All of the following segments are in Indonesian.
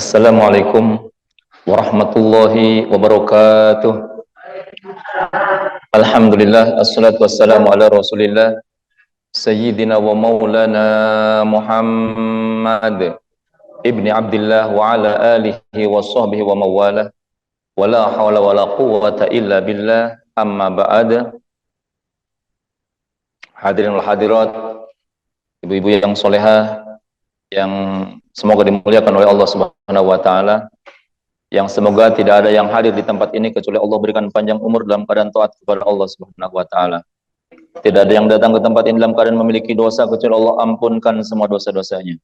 Assalamualaikum warahmatullahi wabarakatuh. Alhamdulillah, assalatu wassalamu ala rasulillah Sayyidina wa maulana Muhammad ibni Abdillah wa ala alihi wa sahbihi wa mawalah. Wa la hawla wa la quwwata illa billah, amma ba'd. Hadirin wal hadirat, ibu-ibu yang solehah, yang semoga dimuliakan oleh Allah Subhanahu wa taala, yang semoga tidak ada yang hadir di tempat ini kecuali Allah berikan panjang umur dalam keadaan taat kepada Allah Subhanahu wa taala. Tidak ada yang datang ke tempat ini dalam keadaan memiliki dosa kecuali Allah ampunkan semua dosa-dosanya.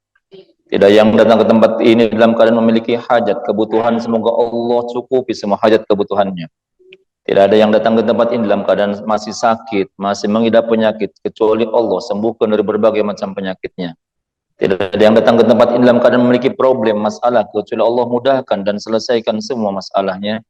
Tidak yang datang ke tempat ini dalam keadaan memiliki hajat, kebutuhan, semoga Allah cukupi semua hajat kebutuhannya. Tidak ada yang datang ke tempat ini dalam keadaan masih sakit, masih mengidap penyakit, kecuali Allah sembuhkan dari berbagai macam penyakitnya. Tidak ada yang datang ke tempat ini dalam keadaan memiliki problem, masalah, kecuali Allah mudahkan dan selesaikan semua masalahnya.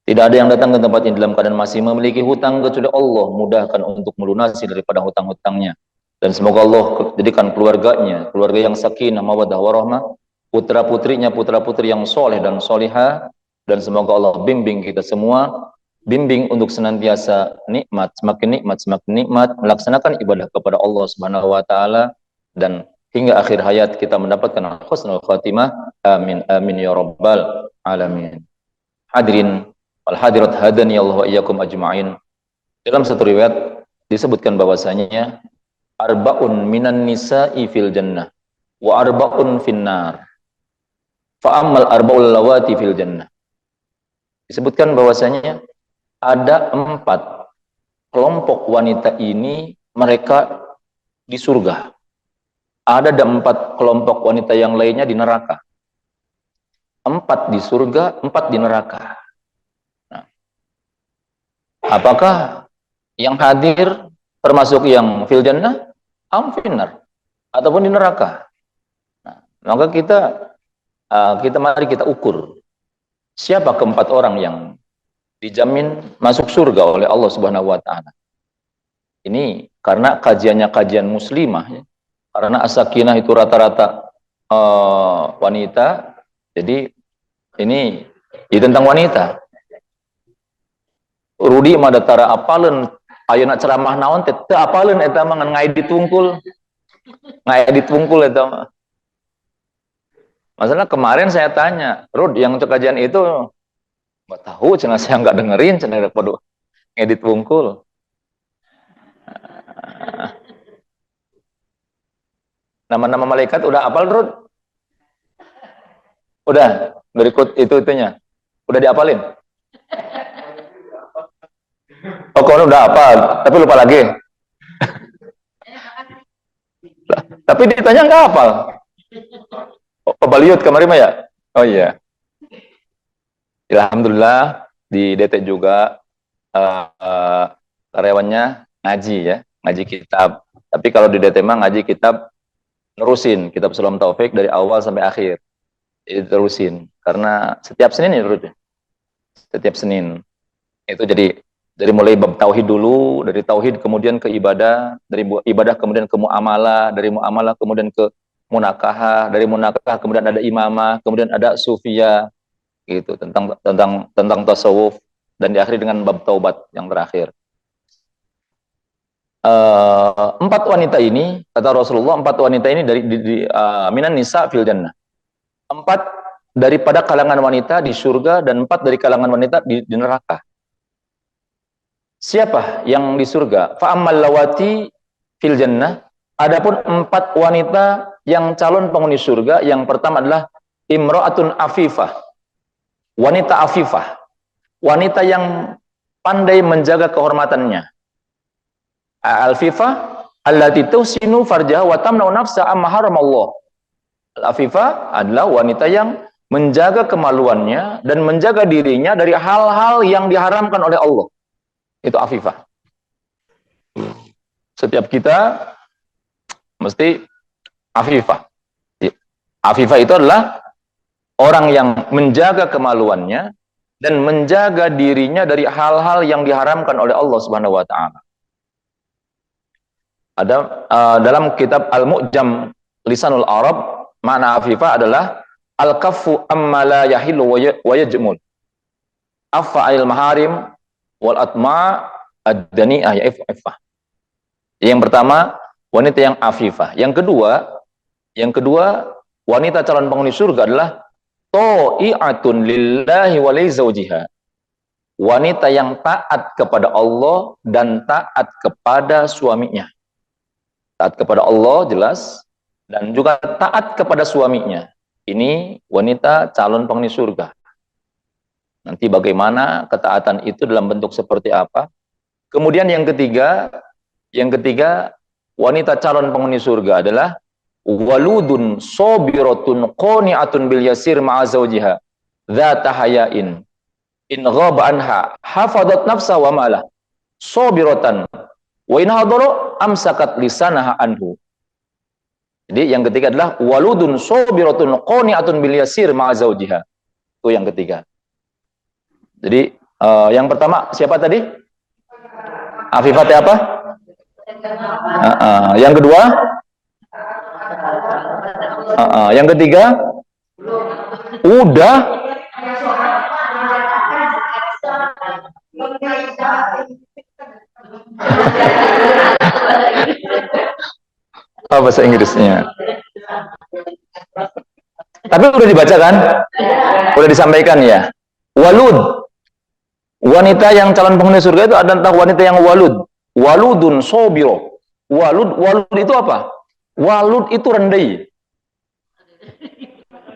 Tidak ada yang datang ke tempat ini dalam keadaan masih memiliki hutang, kecuali Allah mudahkan untuk melunasi daripada hutang-hutangnya. Dan semoga Allah jadikan keluarganya, keluarga yang sakinah, mawaddah, warahmah, putra-putrinya, putra-putri yang soleh dan solihah. Dan semoga Allah bimbing kita semua, bimbing untuk senantiasa nikmat, semakin nikmat, melaksanakan ibadah kepada Allah Subhanahu wa taala, dan hingga akhir hayat kita mendapatkan husnul khatimah. Amin amin ya rabbal alamin. Hadirin wal hadirat hadani Allah wa iyyakum ajma'in. Dalam satu riwayat disebutkan bahwasanya arba'un minan nisa'i fil jannah wa arba'un finnar. Fa ammal arba'ul lawati fil jannah. Disebutkan bahwasanya ada 4 kelompok wanita ini, mereka di surga. Ada 4 kelompok wanita yang lainnya di neraka. 4 di surga, 4 di neraka. Nah, apakah yang hadir termasuk yang fil jannah, am finnar, ataupun di neraka? Nah, maka mari kita ukur siapa keempat orang yang dijamin masuk surga oleh Allah Subhanahu wa taala. Ini karena kajiannya kajian muslimah ya. Karena as-sakinah itu rata-rata wanita, jadi ini tentang wanita. Rudi madatara apaleun ayeuna ceramah naon teh teu apaleun eta mah ngai ditungkul eta mah. Masalah kemarin saya tanya, Rud yang untuk kajian itu nggak tahu, cenah saya nggak dengerin, cenah daripada ngedit wungkul. Nama-nama malaikat udah apal, Rud? Udah, berikut itunya. Udah diapalin? Oh, kau udah apal, tapi lupa lagi. Tapi ditanya nggak apal. Oh, Baliut kemarin mah ya? Oh iya. Alhamdulillah di DT juga karyawannya ngaji ya, ngaji kitab. Tapi kalau di DT mah ngaji kitab nerusin kitab Sulam Taufik dari awal sampai akhir. Jadi terusin karena setiap Senin ya, setiap Senin itu jadi dari mulai bab tauhid dulu, dari tauhid kemudian ke ibadah, dari ibadah kemudian ke muamalah, dari muamalah kemudian ke munakahah, dari munakahah kemudian ada imamah, kemudian ada sufiyah gitu, tentang tasawuf, dan diakhiri dengan bab taubat yang terakhir. 4 wanita ini, kata Rasulullah, 4 wanita ini dari minan nisa fil jannah. 4 daripada kalangan wanita di surga dan 4 dari kalangan wanita di neraka. Siapa yang di surga? Fa ammal lawati fil jannah. Adapun 4 wanita yang calon penghuni surga, yang pertama adalah imra'atun afifah. Wanita afifah. Wanita yang pandai menjaga kehormatannya. Al-afifah allati tusinu farjaha wa tamna'u nafsa amma haramallah. Al-afifah adalah wanita yang menjaga kemaluannya dan menjaga dirinya dari hal-hal yang diharamkan oleh Allah. Itu afifah. Setiap kita mesti afifah. Afifah itu adalah orang yang menjaga kemaluannya dan menjaga dirinya dari hal-hal yang diharamkan oleh Allah Subhanahu wa taala. Ada dalam kitab Al-Mu'jam Lisanul Arab, makna afifah adalah al-kaffu amma la yahillu wa yajmul. Afa'il maharim wal atma ad-dani'ah ya ifah. Yang pertama, wanita yang afifah. Yang kedua, wanita calon penghuni surga adalah ta'i'atun lillahi wa li zawjiha. Wanita yang taat kepada Allah dan taat kepada suaminya. Taat kepada Allah jelas, dan juga taat kepada suaminya. Ini wanita calon penghuni surga. Nanti bagaimana ketaatan itu dalam bentuk seperti apa? Kemudian yang ketiga, wanita calon penghuni surga adalah waludun sobiratun qani'atun bil yasir ma'a zawjiha dzata hayain in ghaba anha hafadat nafsa wa malah sobiratan wa in hadara amsakat lisanaha anhu. Jadi yang ketiga adalah waludun sobiratun qani'atun bil yasir ma'a zawjiha. Itu yang ketiga. Jadi yang pertama siapa tadi? Afifat apa? Yang kedua? Yang ketiga? Udah. Apa bahasa Inggrisnya? Tapi udah dibaca kan? Udah disampaikan ya? Walud. Wanita yang calon penghuni surga itu adalah wanita yang walud. Waludun sobiro. Walud itu apa? Walud itu rendai.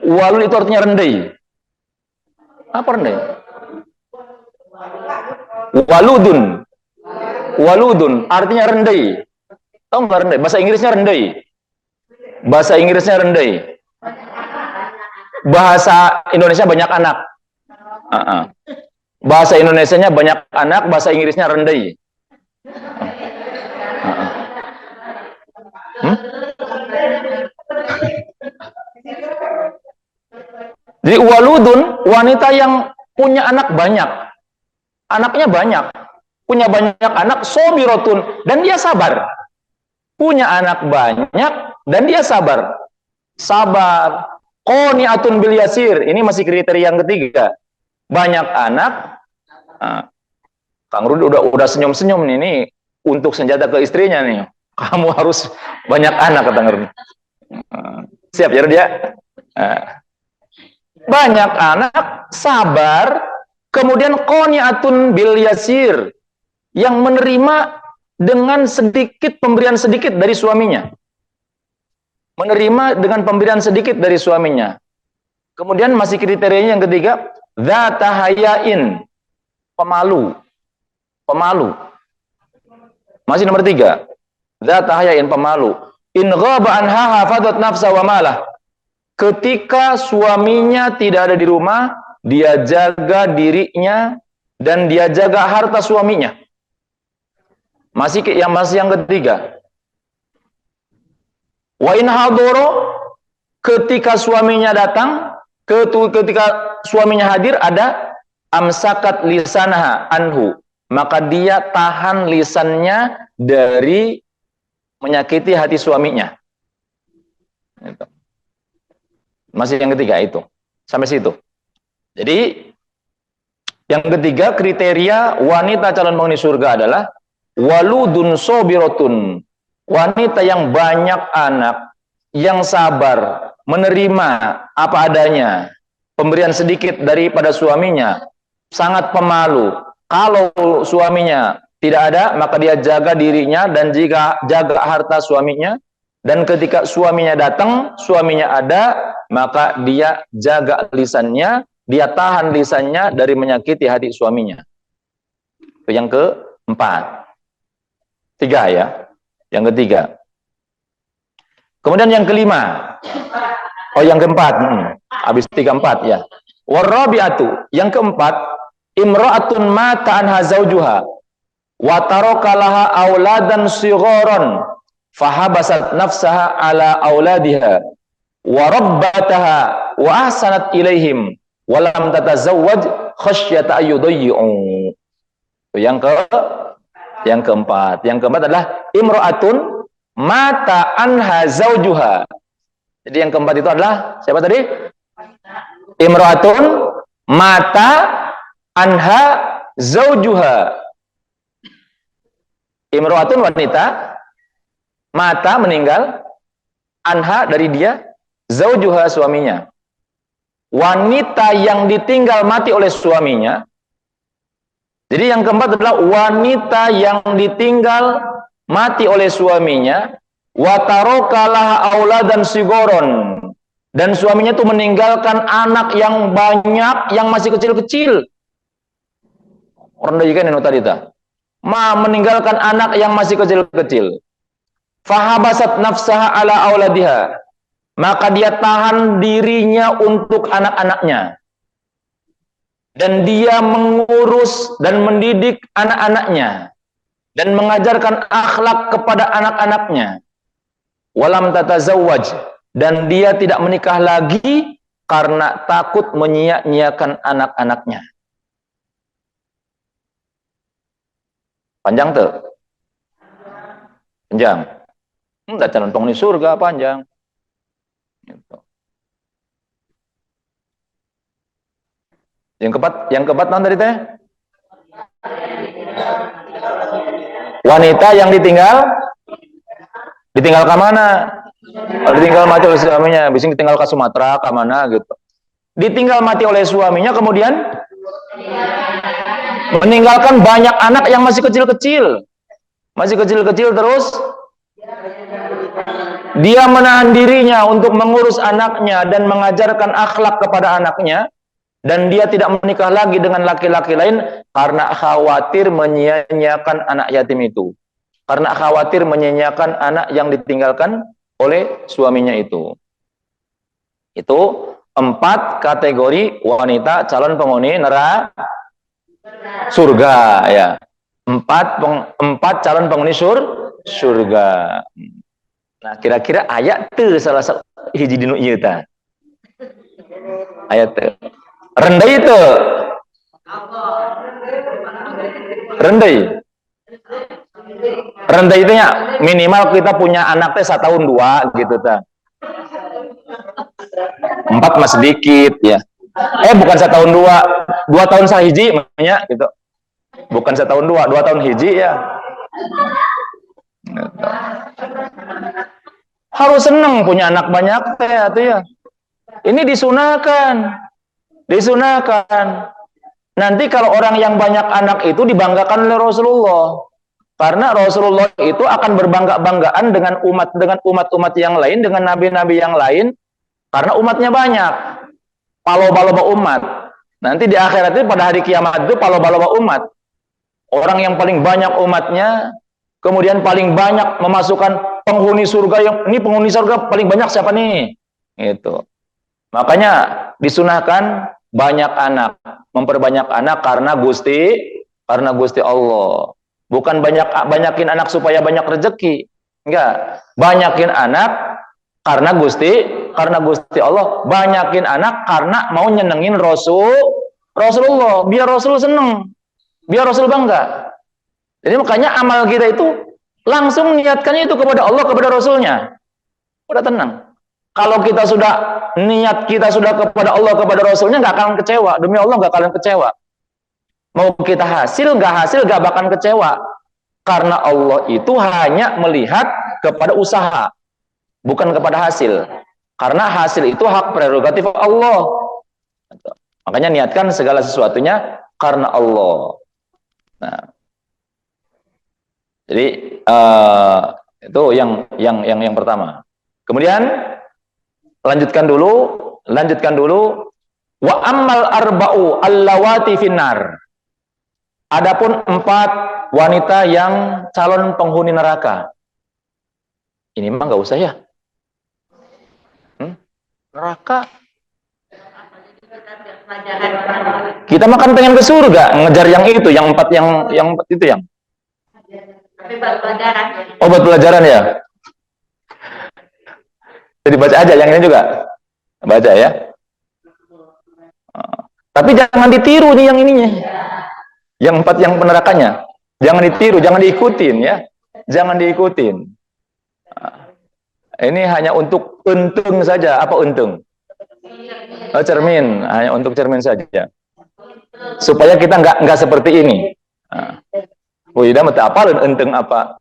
Walud itu artinya rendai. Apa rendai? Waludun artinya rendai. Tahu nggak rendai? Bahasa Inggrisnya rendai. Bahasa Inggrisnya rendai. Bahasa Indonesia banyak anak. Bahasa Indonesianya banyak anak, bahasa Inggrisnya rendai. Jadi waludun, wanita yang punya anak banyak. Anaknya banyak. Punya banyak anak, sobirotun. Dan dia sabar. Punya anak banyak, dan dia sabar. Sabar. Qani'atun bil yasir. Ini masih kriteria yang ketiga. Banyak anak. Kang Rudi udah senyum-senyum nih. Ini untuk senjata ke istrinya nih. Kamu harus banyak anak, kata Rudi. Siap ya dia? Banyak anak, sabar, kemudian qani'atun bil yasir, yang menerima dengan sedikit, pemberian sedikit dari suaminya. Menerima dengan pemberian sedikit dari suaminya. Kemudian masih kriterianya yang ketiga, dzata hayain, pemalu. Masih nomor 3, dzata hayain, pemalu. In ghaba anha hafadat nafsa wa malah. Ketika suaminya tidak ada di rumah, dia jaga dirinya dan dia jaga harta suaminya. Masih yang ketiga. Wa in hadoro, ketika suaminya datang, ketika suaminya hadir, ada amsakat lisanaha anhu, maka dia tahan lisannya dari menyakiti hati suaminya. Itu. Masih yang ketiga itu. Sampai situ. Jadi yang ketiga kriteria wanita calon penghuni surga adalah waludun sobirotun, wanita yang banyak anak, yang sabar, menerima apa adanya, pemberian sedikit daripada suaminya, sangat pemalu. Kalau suaminya tidak ada, maka dia jaga dirinya dan jika jaga harta suaminya. Dan ketika suaminya datang, suaminya ada, maka dia jaga lisannya, dia tahan lisannya dari menyakiti hati suaminya. Itu yang keempat. 3 ya. Yang ketiga. Kemudian yang kelima. Oh, yang keempat. Habis 3, 4 ya. Warabi'atu. Yang keempat, imra'atun mata anha zawjuha wa taraka laha auladan sigharan fahabasat nafsaha ala auladiha wa rabbataha wa ahsanat ilaihim wa lam tatazawwaj khasyata ayyudayyi'u. Yang keempat adalah imra'atun mata anha zawjuha. Jadi yang keempat itu adalah siapa tadi? Imra'atun mata anha zaujuha. Imra'atun wanita, mata meninggal, anha dari dia, zaujuha suaminya. Wanita yang ditinggal mati oleh suaminya. Jadi yang keempat adalah wanita yang ditinggal mati oleh suaminya, wa taraka laha auladan sigoron, dan suaminya itu meninggalkan anak yang banyak yang masih kecil-kecil. Orang juga ini tadi meninggalkan anak yang masih kecil-kecil. Fahabasat nafsaha ala auladiha, maka dia tahan dirinya untuk anak-anaknya. Dan dia mengurus dan mendidik anak-anaknya dan mengajarkan akhlak kepada anak-anaknya. Walam tatazawwaj, dan dia tidak menikah lagi karena takut menyia-nyiakan anak-anaknya. Panjang tuh? Panjang. Enggak calon penghuni surga panjang. Gitu. Yang keempat non tadi teh? Wanita yang ditinggal ke mana? Kalau ditinggal mati oleh suaminya, biasanya ditinggal ke Sumatera, ke mana gitu. Ditinggal mati oleh suaminya, kemudian meninggalkan banyak anak yang masih kecil-kecil. Masih kecil-kecil terus dia menahan dirinya untuk mengurus anaknya dan mengajarkan akhlak kepada anaknya. Dan dia tidak menikah lagi dengan laki-laki lain karena khawatir menyia-nyiakan anak yatim itu. Karena khawatir menyia-nyiakan anak yang ditinggalkan oleh suaminya itu. Itu 4 kategori wanita calon penghuni neraka surga ya. 4 calon penghuni surga. Nah, kira-kira ayat itu salah satu hiji dinu ieu tah. Ayat itu. Rendah itu. Rendah itu ya minimal kita punya anak teh 1 tahun 2 gitu ta. 4 mah sedikit ya. Bukan 1 tahun 2 tahun sahiji namanya gitu. Bukan 1 tahun 2 tahun hiji ya. Gitu. Harus seneng punya anak banyak teh atuh ya. Ini disunahkan. Nanti kalau orang yang banyak anak itu dibanggakan oleh Rasulullah. Karena Rasulullah itu akan berbangga-banggaan dengan umat-umat yang lain, dengan nabi-nabi yang lain, karena umatnya banyak. Palo-palo umat. Nanti di akhirat itu pada hari kiamat itu palo-palo umat. Orang yang paling banyak umatnya, kemudian paling banyak memasukkan penghuni surga ini penghuni surga paling banyak siapa nih? Itu. Makanya disunahkan banyak anak, memperbanyak anak karena Gusti Allah. Bukan banyakin anak supaya banyak rezeki. Enggak, banyakin anak karena Gusti Allah. Banyakin anak karena mau nyenengin Rasulullah, biar Rasul seneng, biar Rasul bangga. Jadi makanya amal kita itu langsung niatkannya itu kepada Allah, kepada Rasulnya. Udah tenang. Kalau kita sudah niat kita sudah kepada Allah, kepada Rasulnya, nggak akan kecewa. Demi Allah nggak akan kecewa. Mau kita hasil, nggak bakal kecewa. Karena Allah itu hanya melihat kepada usaha, bukan kepada hasil. Karena hasil itu hak prerogatif Allah. Makanya niatkan segala sesuatunya karena Allah. Nah, jadi itu yang pertama. Kemudian lanjutkan dulu wa ammal arba'u allawati finnar. Adapun 4 wanita yang calon penghuni neraka. Ini mah nggak usah ya. Neraka. Kita makan pengen ke surga, ngejar yang itu, yang 4 yang itu yang. Tapi buat pelajaran. Oh, buat pelajaran ya. Jadi baca aja yang ini juga. Baca ya. Tapi jangan ditiru nih yang ininya. Yang 4 yang penerakanya. Jangan ditiru, jangan diikutin ya. Jangan diikutin. Ini hanya untuk untung saja. Apa untung? Oh, cermin, hanya untuk cermin saja. Supaya kita nggak seperti ini. Nah, Wida mata apa enteng apa?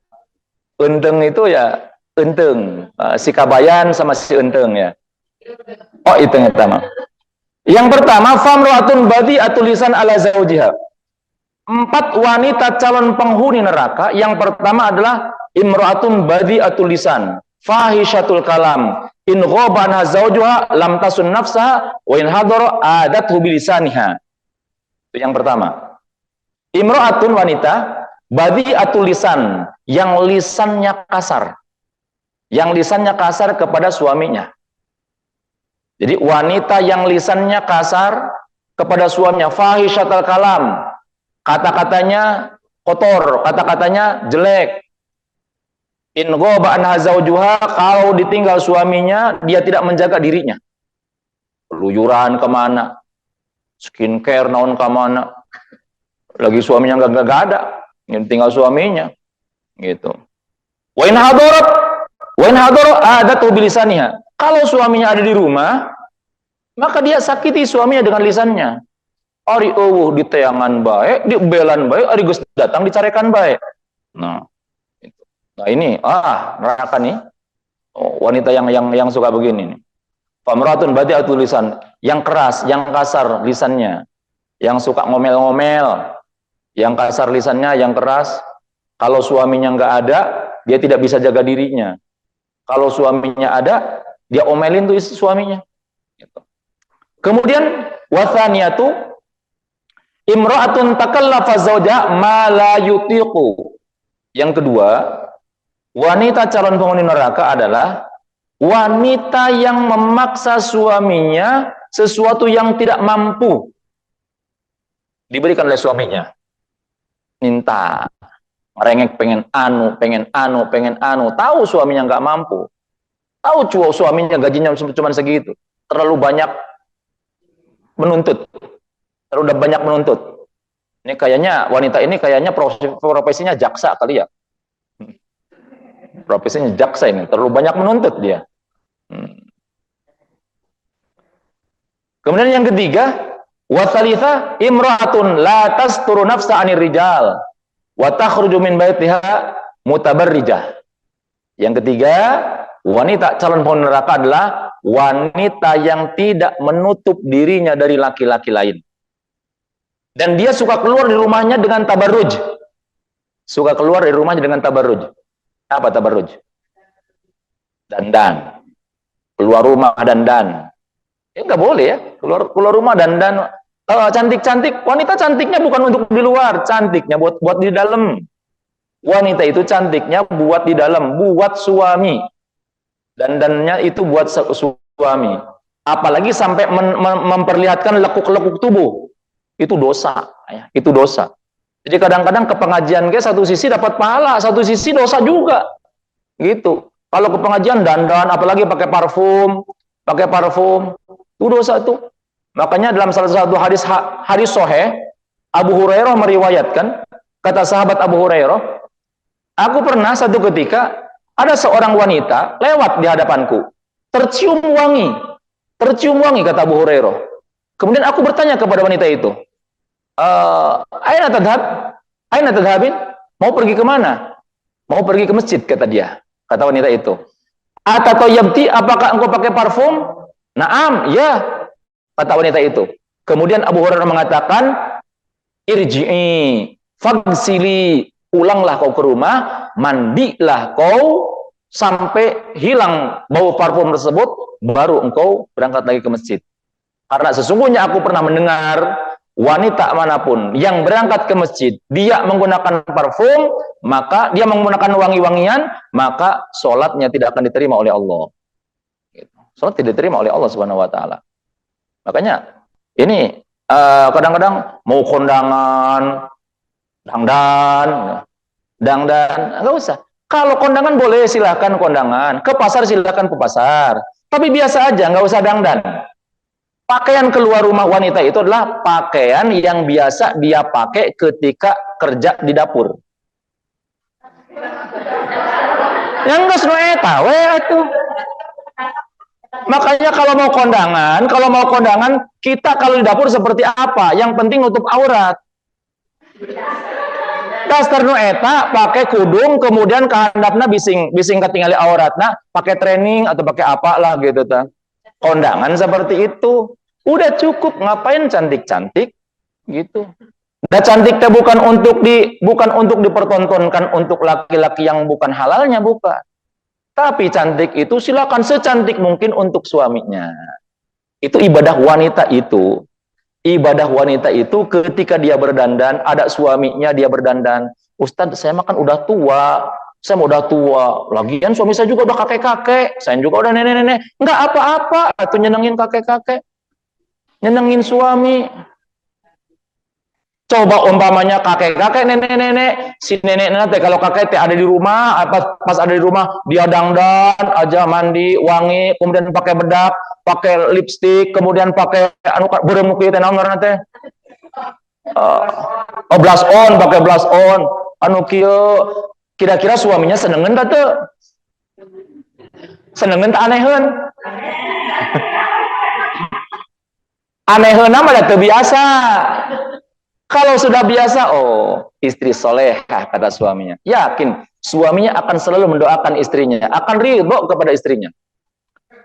Enteng itu ya enteng, si kabayan sama si enteng ya. Oh, itu yang pertama. Yang pertama, famroatun badi atulisan ala zaujiha. 4 wanita calon penghuni neraka. Yang pertama adalah imro'atun badi atulisan, fahishatul kalam, in ghabanha zaujuha lam tasun nafsaha wa in hadara adathu bilisaniha. Itu yang pertama. Imro'atun wanita badi atulisan, yang lisannya kasar. Yang lisannya kasar kepada suaminya. Jadi wanita yang lisannya kasar kepada suaminya, fahishatul kalam, kata-katanya kotor, kata-katanya jelek. In ghaba anha zawjuha, kalau ditinggal suaminya, dia tidak menjaga dirinya. Keluyuran kemana, skincare naon kemana, lagi suaminya nggak ada, tinggal suaminya, gitu. Wa in hadarat adatu bilisaniha. Kalau suaminya ada di rumah, maka dia sakiti suaminya dengan lisannya. Ari eueuh di teangan bae, di belan bae, ari geus datang dicarekan bae. Nah, itu. Nah ini neraka nih. Oh, wanita yang suka begini nih. Famratun badi'atul lisan, yang keras, yang kasar lisannya, yang suka ngomel-ngomel, yang kasar lisannya, yang keras. Kalau suaminya nggak ada, dia tidak bisa jaga dirinya. Kalau suaminya ada, dia omelin tuh suaminya. Gitu. Kemudian wathaniyatu imra'atun takallafa zawja ma la yutiqu. Yang kedua, wanita calon penghuni neraka adalah wanita yang memaksa suaminya sesuatu yang tidak mampu diberikan oleh suaminya. Minta, merengek pengen anu, tahu suaminya nggak mampu. Tahu suaminya gajinya cuma segitu. Terlalu banyak menuntut. Terlalu banyak menuntut. Ini kayaknya wanita ini kayaknya profesinya jaksa kali ya. Profesinya jaksa ini, terlalu banyak menuntut dia. Kemudian yang ketiga, wasalitha imra'atun la tasturu nafsa 'anir rijal wa takhruju min baitiha mutabarrijah. Yang ketiga, wanita calon penghuni neraka adalah wanita yang tidak menutup dirinya dari laki-laki lain. Dan dia suka keluar dari rumahnya dengan tabarruj. Suka keluar dari rumahnya dengan tabarruj. Apa tabarruj? Dandan. Keluar rumah dandan. Nggak boleh ya. Keluar rumah dandan. Cantik-cantik. Wanita cantiknya bukan untuk di luar. Cantiknya buat di dalam. Wanita itu cantiknya buat di dalam. Buat suami. Dandannya itu buat suami. Apalagi sampai memperlihatkan lekuk-lekuk tubuh. Itu dosa. Ya. Itu dosa. Jadi kadang-kadang ke pengajian satu sisi dapat pahala, satu sisi dosa juga. Gitu. Kalau ke pengajian dandan, apalagi pakai parfum, itu dosa tuh. Makanya dalam salah satu hadis sahih, Abu Hurairah meriwayatkan, kata sahabat Abu Hurairah, aku pernah satu ketika ada seorang wanita lewat di hadapanku, tercium wangi kata Abu Hurairah. Kemudian aku bertanya kepada wanita itu, Aina tadhabin? Mau pergi kemana? Mau pergi ke masjid, kata dia. Kata wanita itu. Atatoyabti, apakah engkau pakai parfum? Naam, ya. Kata wanita itu. Kemudian Abu Hurairah mengatakan, irji'i, fagsili, pulanglah kau ke rumah, mandilah kau, sampai hilang bau parfum tersebut, baru engkau berangkat lagi ke masjid. Karena sesungguhnya aku pernah mendengar, wanita manapun yang berangkat ke masjid, dia menggunakan parfum, maka dia menggunakan wangi-wangian, maka sholatnya tidak akan diterima oleh Allah. Sholat tidak diterima oleh Allah Subhanahu Wa Taala. Makanya ini kadang-kadang mau kondangan, dangdan, nggak usah. Kalau kondangan boleh silahkan kondangan, ke pasar silahkan ke pasar. Tapi biasa aja, nggak usah dangdan. Pakaian keluar rumah wanita itu adalah pakaian yang biasa dia pakai ketika kerja di dapur. Yang geus nu eta we atuh. Makanya kalau mau kondangan, kita kalau di dapur seperti apa? Yang penting nutup aurat. Dasar nu eta pakai kudung, kemudian kehandapna bising ketinggali auratna, pakai training atau pakai apa lah gitu ta. Kondangan seperti itu. Udah cukup, ngapain cantik-cantik gitu. Dan cantik teh bukan untuk dipertontonkan untuk laki-laki yang bukan halalnya, bukan. Tapi cantik itu silakan secantik mungkin untuk suaminya. Itu ibadah wanita itu. Ibadah wanita itu ketika dia berdandan, ada suaminya dia berdandan. Ustadz, saya makan udah tua. Saya mau udah tua. Lagian suami saya juga udah kakek-kakek. Saya juga udah nenek-nenek. Enggak apa-apa. Itu nyenengin kakek-kakek. Nyenengin suami. Coba umpamanya kakek-kakek, nenek-nenek, si nenek-nenek kalau kakek teh ada di rumah, pas ada di rumah dia dangdan aja, mandi, wangi, kemudian pakai bedak, pakai lipstik, kemudian pakai anu berem kieu teh naon ngaranna teh? Blush on, pakai blush on. Anu kieu kira-kira suaminya senengeun tah teu? Senengeun tah aneheun? Aneheun mah da teu biasa. Kalau sudah biasa, oh istri solehah kata suaminya. Yakin suaminya akan selalu mendoakan istrinya, akan ridho kepada istrinya.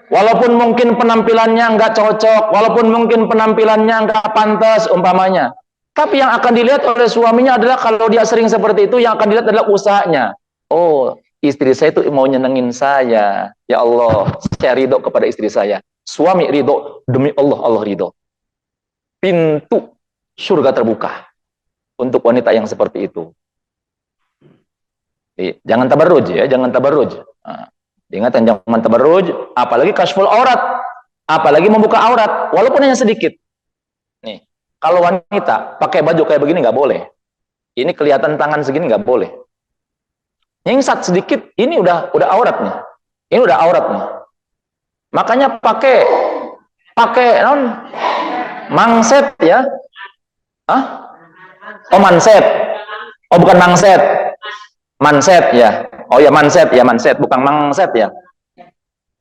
Walaupun mungkin penampilannya nggak cocok, walaupun mungkin penampilannya nggak pantas umpamanya. Tapi yang akan dilihat oleh suaminya adalah kalau dia sering seperti itu, yang akan dilihat adalah usahanya. Oh, istri saya itu mau nyenengin saya. Ya Allah, saya ridho kepada istri saya. Suami ridho, demi Allah, Allah ridho. Pintu surga terbuka untuk wanita yang seperti itu. Jangan tabarruj ya, jangan tabarruj. Nah, ingat jangan tabarruj, apalagi kashful aurat, apalagi membuka aurat, walaupun hanya sedikit. Nih, kalau wanita pakai baju kayak begini nggak boleh. Ini kelihatan tangan segini nggak boleh. Nyingsat sedikit, ini udah aurat nih. Ini udah aurat nih. Makanya pakai mangset ya. Hah? Oh manset. Oh bukan mangset. Manset ya. Oh ya manset ya, manset bukan mangset ya.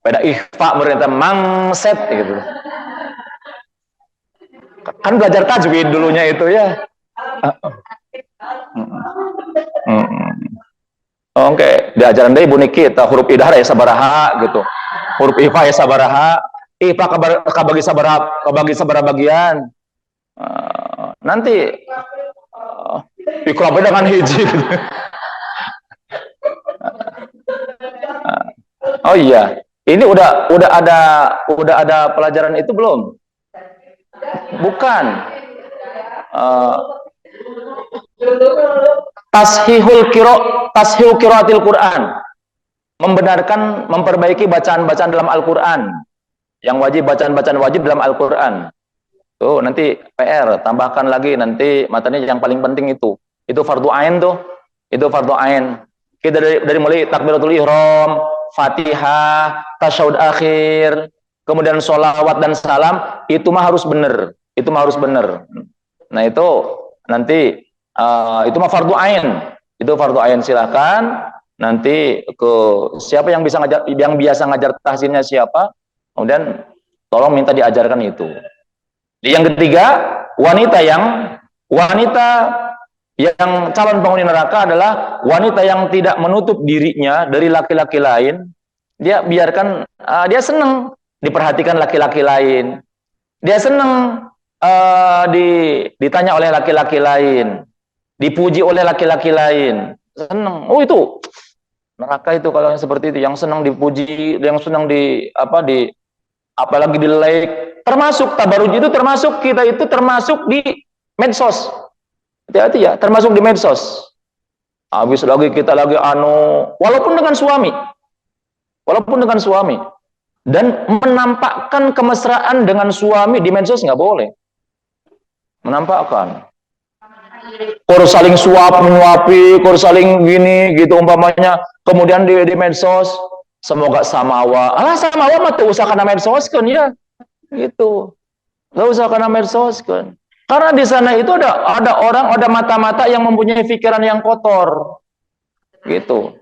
Beda ikhfa mereka mangset gitu. Kan belajar tajwid dulunya itu ya. Oke, diajaran dari Ibu Niki huruf idhar ya sabaraha gitu. Huruf ifa ya sabaraha. Ifa kabagi sabaraha bagian. Nanti ikhlab dengan hiji. Oh iya, ini udah ada pelajaran itu belum? Bukan. Tashihul qiraatil Quran. Memperbaiki bacaan-bacaan dalam Al-Qur'an. Yang wajib bacaan-bacaan wajib dalam Al-Qur'an. Tuh, nanti PR, tambahkan lagi nanti matanya yang paling penting itu. Itu fardu ain tuh. Itu fardu ain. Kita dari mulai takbiratul ihram, Fatihah, tasyahud akhir, kemudian sholawat dan salam, itu mah harus benar. Itu mah harus benar. Nah, itu nanti itu mah fardu ain. Itu fardu ain, silakan nanti ke siapa yang biasa ngajar tahsinnya siapa, kemudian tolong minta diajarkan itu. Yang ketiga, wanita yang calon penghuni neraka adalah wanita yang tidak menutup dirinya dari laki-laki lain. Dia biarkan, dia senang diperhatikan laki-laki lain. Dia senang ditanya oleh laki-laki lain, dipuji oleh laki-laki lain. Senang. Oh itu neraka itu kalau yang seperti itu, yang senang dipuji, yang senang apalagi di like. Termasuk tabaruj itu termasuk di medsos. Hati-hati ya, termasuk di medsos. Habis lagi kita lagi walaupun dengan suami. Dan menampakkan kemesraan dengan suami di medsos nggak boleh. Menampakkan. Kur saling menyuapi, kur saling gini gitu umpamanya. Kemudian di medsos, semoga samawa. Samawa mah tuh usah karena medsos kan ya. Gitu. Nggak usah karena medsos kan. Karena di sana itu ada orang, ada mata-mata yang mempunyai pikiran yang kotor. Gitu.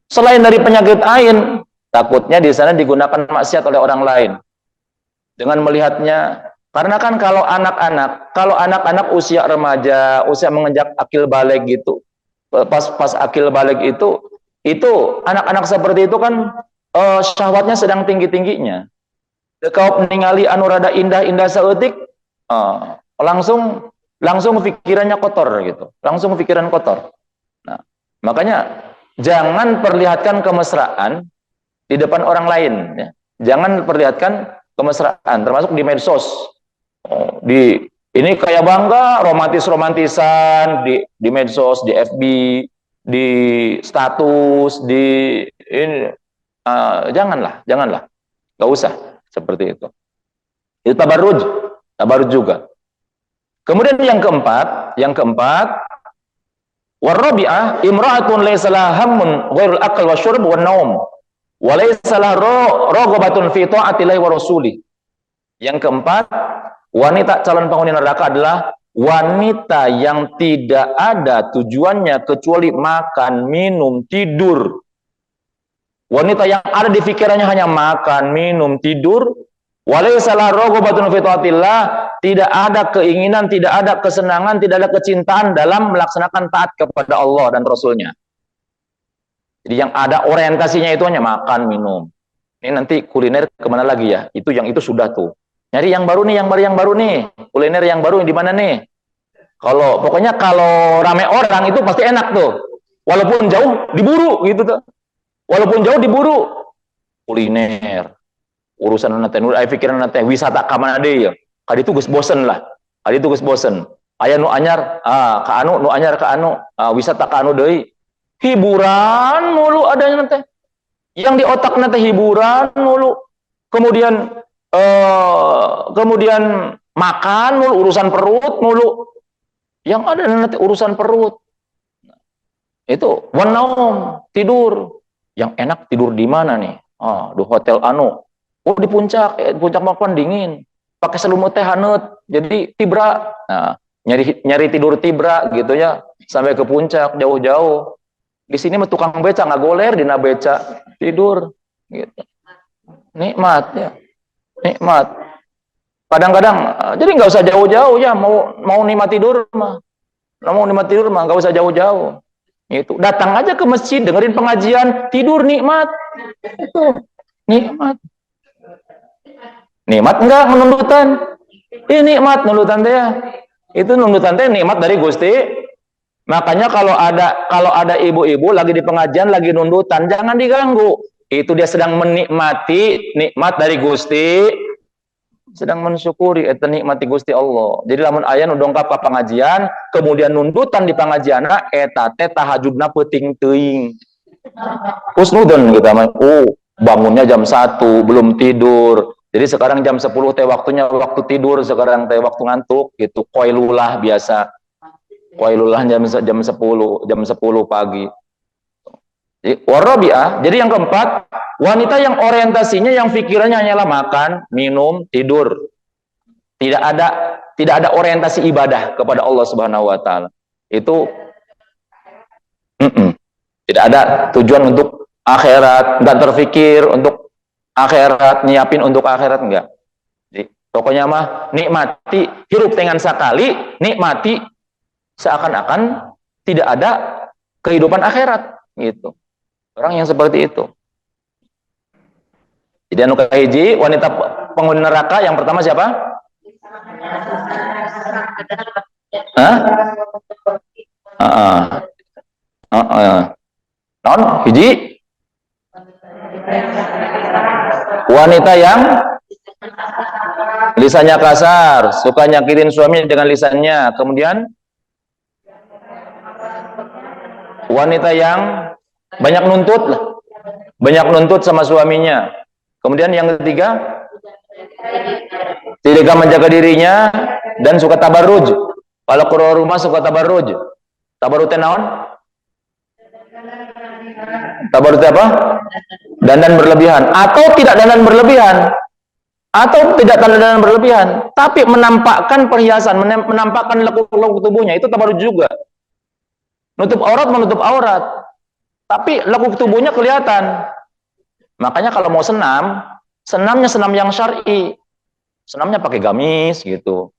Selain dari penyakit ain, Takutnya di sana digunakan maksiat oleh orang lain dengan melihatnya. Karena kan kalau anak-anak usia remaja, usia menginjak akil balik gitu, pas akil balik itu anak-anak seperti itu kan syahwatnya sedang tinggi-tingginya. Kau ningali anu rada indah-indah saeutik, langsung pikirannya kotor gitu, langsung pikiran kotor. Nah, makanya jangan perlihatkan kemesraan di depan orang lain, ya. Jangan perlihatkan kemesraan, termasuk di medsos. Ini kayak bangga romantisan di medsos, di FB, di status, di ini, janganlah, nggak usah seperti itu. Itu tabarruj juga. Kemudian yang keempat, warabi'ah imra'atun laysa laha hammun ghairul akal wa syurb wan naum wa laysa laha raghabatun fi ta'atillahi wa rasulih. Yang keempat, wanita calon penghuni neraka adalah wanita yang tidak ada tujuannya kecuali makan, minum, tidur. Wanita yang ada di pikirannya hanya makan, minum, tidur. Walaysa laha raghabatun fi ta'atillah, tidak ada keinginan, tidak ada kesenangan, tidak ada kecintaan dalam melaksanakan taat kepada Allah dan Rasulnya. Jadi yang ada orientasinya itu hanya makan, minum. Ini nanti kuliner kemana lagi ya? Itu sudah tuh. Nyari yang baru nih, kuliner yang baru di mana nih? Pokoknya kalau rame orang itu pasti enak tuh. Walaupun jauh diburu gitu tuh. Kuliner. Urusan nanti, pikiran nanti wisata ka mana deui ya. Kadi itu geus bosen lah. Aya nu anyar, ka anu, wisata ka anu deui. Hiburan mulu adanya nanti. Yang di otak nanti hiburan mulu. Kemudian makan mulu, urusan perut mulu. Yang ada nanti urusan perut. Itu wanaum, tidur. Yang enak tidur di mana nih? Di hotel anu. Di puncak makan dingin. Pakai selimut teh haneut. Jadi tibra. Nah, nyari tidur tibra gitu ya. Sampai ke puncak jauh-jauh. Di sini mah tukang beca ngagoler dina beca, tidur gitu. Nikmat ya. Nikmat. Kadang-kadang jadi nggak usah jauh-jauh ya, mau nikmat tidur mah nggak usah jauh-jauh. Itu datang aja ke masjid, dengerin pengajian, tidur nikmat. Itu nikmat. Nikmat enggak menundutan? Ini nikmat nundutan teh ya. Itu nundutan teh nikmat dari Gusti. Makanya kalau ada ibu-ibu lagi di pengajian lagi nundutan, jangan diganggu. Itu dia sedang menikmati nikmat dari Gusti, sedang mensyukuri eta nikmati Gusti Allah. Jadi lamun aya nu dongkap ka pengajian, kemudian nundutan di pengajianna eta teh tahajudna peuting teuing. Husnudon kita mah. Bangunnya jam 1, belum tidur. Jadi sekarang jam 10 teh waktunya waktu tidur, sekarang teh waktu ngantuk gitu. Qailulah biasa. Qailulah jam 10 pagi. Warabi'ah, jadi yang keempat, wanita yang orientasinya, yang pikirannya hanyalah makan, minum, tidur. Tidak ada orientasi ibadah kepada Allah Subhanahu wa taala. Itu tidak ada tujuan untuk akhirat, enggak terfikir untuk akhirat, nyiapin untuk akhirat enggak. Jadi, pokoknya mah nikmati hirup dengan sekali, nikmati seakan-akan tidak ada kehidupan akhirat gitu. Orang yang seperti itu. Jadi anu kahiji wanita penghuni neraka yang pertama siapa? Non hiji wanita yang lisannya kasar, suka nyakitin suami dengan lisannya. Kemudian wanita yang banyak nuntut sama suaminya. Kemudian yang ketiga, tidak menjaga dirinya dan suka tabarruj. Kalau keluar rumah suka tabarruj. Tabarruj naon? Tabarruj apa? Dandan berlebihan atau tidak dandan berlebihan. Tapi menampakkan perhiasan, menampakkan lekuk-lekuk tubuhnya, itu tabarruj juga. Menutup aurat, tapi lekuk tubuhnya kelihatan. Makanya kalau mau senam, senamnya senam yang syar'i. Senamnya pakai gamis gitu.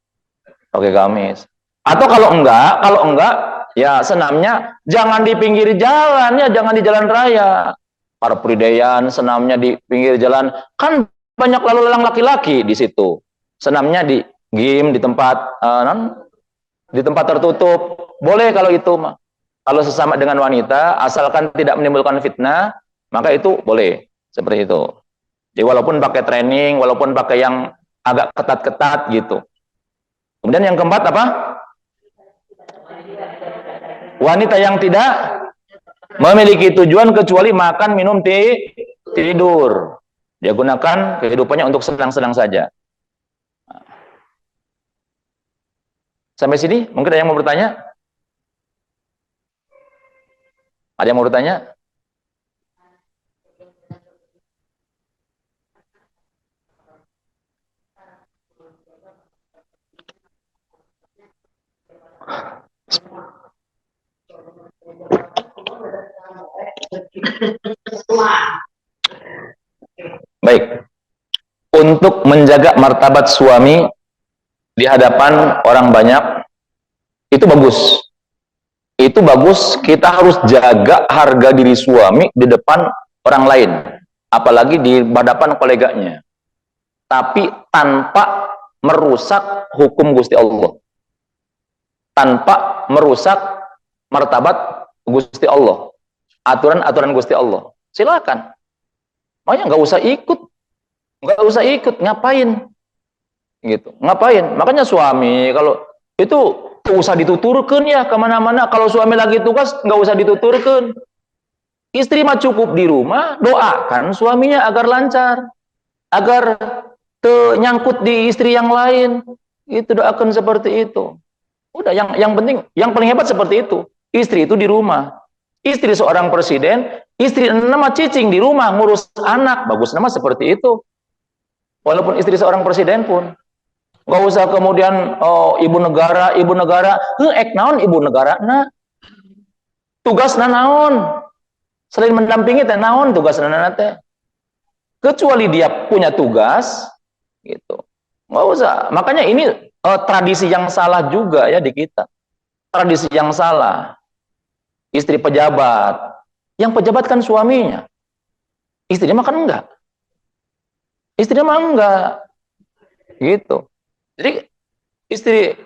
Pakai gamis. Atau kalau enggak ya senamnya jangan di pinggir jalan ya, jangan di jalan raya. Para Prideyan senamnya di pinggir jalan, kan banyak lalu lalang laki-laki di situ. Senamnya di gym di tempat tertutup. Boleh kalau itu mah. Kalau sesama dengan wanita, asalkan tidak menimbulkan fitnah, maka itu boleh. Seperti itu. Jadi walaupun pakai training, walaupun pakai yang agak ketat-ketat gitu. Kemudian yang keempat apa? Wanita yang tidak memiliki tujuan kecuali makan, minum, tidur. Dia gunakan kehidupannya untuk senang-senang saja. Sampai sini, mungkin ada yang mau bertanya? Ada yang mau bertanya? Baik. Untuk menjaga martabat suami di hadapan orang banyak, itu bagus. Itu bagus, kita harus jaga harga diri suami di depan orang lain. Apalagi di hadapan koleganya. Tapi tanpa merusak hukum Gusti Allah. Tanpa merusak martabat Gusti Allah. Aturan-aturan Gusti Allah. Silakan. Makanya nggak usah ikut. Nggak usah ikut, ngapain? Gitu. Ngapain? Makanya suami kalau itu usah dituturkan ya kemana-mana. Kalau suami lagi tugas nggak usah dituturkan. Istri mah cukup di rumah, doakan suaminya agar lancar, agar nyangkut di istri yang lain. Itu doakan seperti itu. Udah, yang penting, yang paling hebat seperti itu. Istri itu di rumah. Istri seorang presiden, istri nama cicing di rumah ngurus anak, bagus nama seperti itu. Walaupun istri seorang presiden pun. Gak usah kemudian ibu negara, naon ibu negara, nah tugas naon, selain mendampingi teh naon tugas teh, kecuali dia punya tugas, gitu, nggak usah. Makanya ini tradisi yang salah juga ya di kita, tradisi yang salah. Istri pejabat, yang pejabat kan suaminya, istrinya makan enggak, istrinya mah enggak, gitu. Jadi istri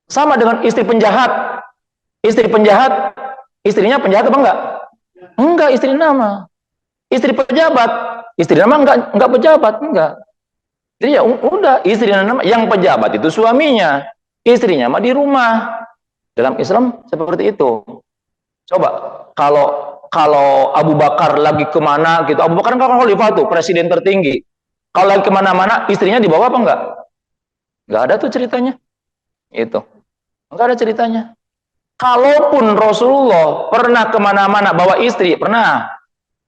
sama dengan istri penjahat. Istri penjahat, istrinya penjahat apa enggak? Enggak, istri nama. Istri pejabat, istri nama enggak pejabat, enggak. Jadi ya udah, istri nama yang pejabat itu suaminya, istrinya mah di rumah. Dalam Islam seperti itu. Coba kalau Abu Bakar lagi kemana gitu, Abu Bakar kan khalifah tuh, presiden tertinggi. Kalau lagi kemana-mana, istrinya dibawa apa enggak? Nggak ada tuh ceritanya. Itu. Nggak ada ceritanya. Kalaupun Rasulullah pernah kemana-mana bawa istri, pernah.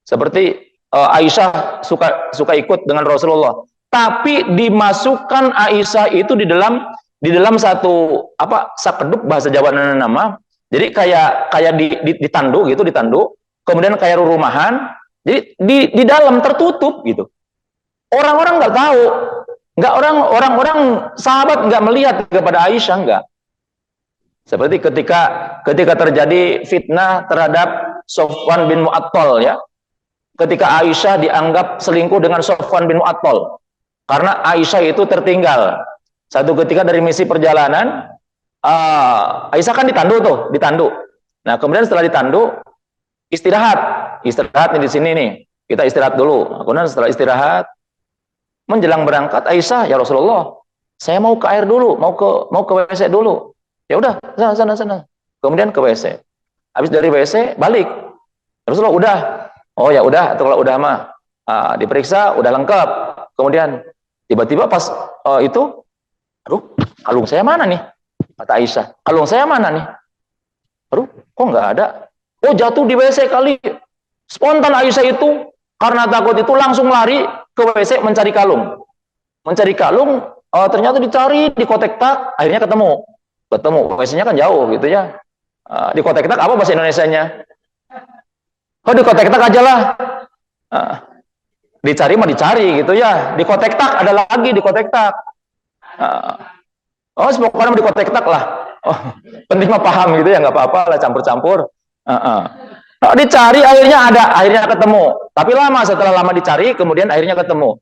Seperti Aisyah suka ikut dengan Rasulullah. Tapi dimasukkan Aisyah itu di dalam satu sakeduk bahasa Jawa nama. Jadi kayak ditandu gitu, ditandu. Kemudian kayak rumahan. Jadi di dalam tertutup gitu. Orang-orang nggak tahu. Enggak, orang-orang sahabat enggak melihat kepada Aisyah, enggak. Seperti ketika terjadi fitnah terhadap Sofwan bin Mu'attal ya. Ketika Aisyah dianggap selingkuh dengan Sofwan bin Mu'attal. Karena Aisyah itu tertinggal. Satu ketika dari misi perjalanan, Aisyah kan ditandu. Nah, kemudian setelah ditandu, istirahat nih di sini nih. Kita istirahat dulu. Kemudian setelah istirahat, menjelang berangkat, Aisyah, ya Rasulullah, saya mau ke air dulu, mau ke WC dulu. Ya udah, sana. Kemudian ke WC. Habis dari WC balik. Rasulullah udah. Oh ya udah, atau kalau udah mah diperiksa udah lengkap. Kemudian tiba-tiba pas itu, aduh, kalung saya mana nih? Kata Aisyah, kalung saya mana nih? Aduh, kok nggak ada? Oh, jatuh di WC kali. Spontan Aisyah itu karena takut itu langsung lari ke WC mencari kalung. Ternyata dicari di kotek tak, akhirnya ketemu. WC-nya kan jauh gitu ya. Di kotek tak apa bahasa Indonesianya? Oh, di kotek tak aja lah. Dicari mah dicari gitu ya. Di kotek tak ada lagi di kotek tak. Oh, pokoknya di kotek tak lah. Oh, penting mah paham gitu ya, nggak apa-apa lah campur-campur. Nah, dicari akhirnya ada, akhirnya ketemu. Tapi lama, setelah lama dicari, kemudian akhirnya ketemu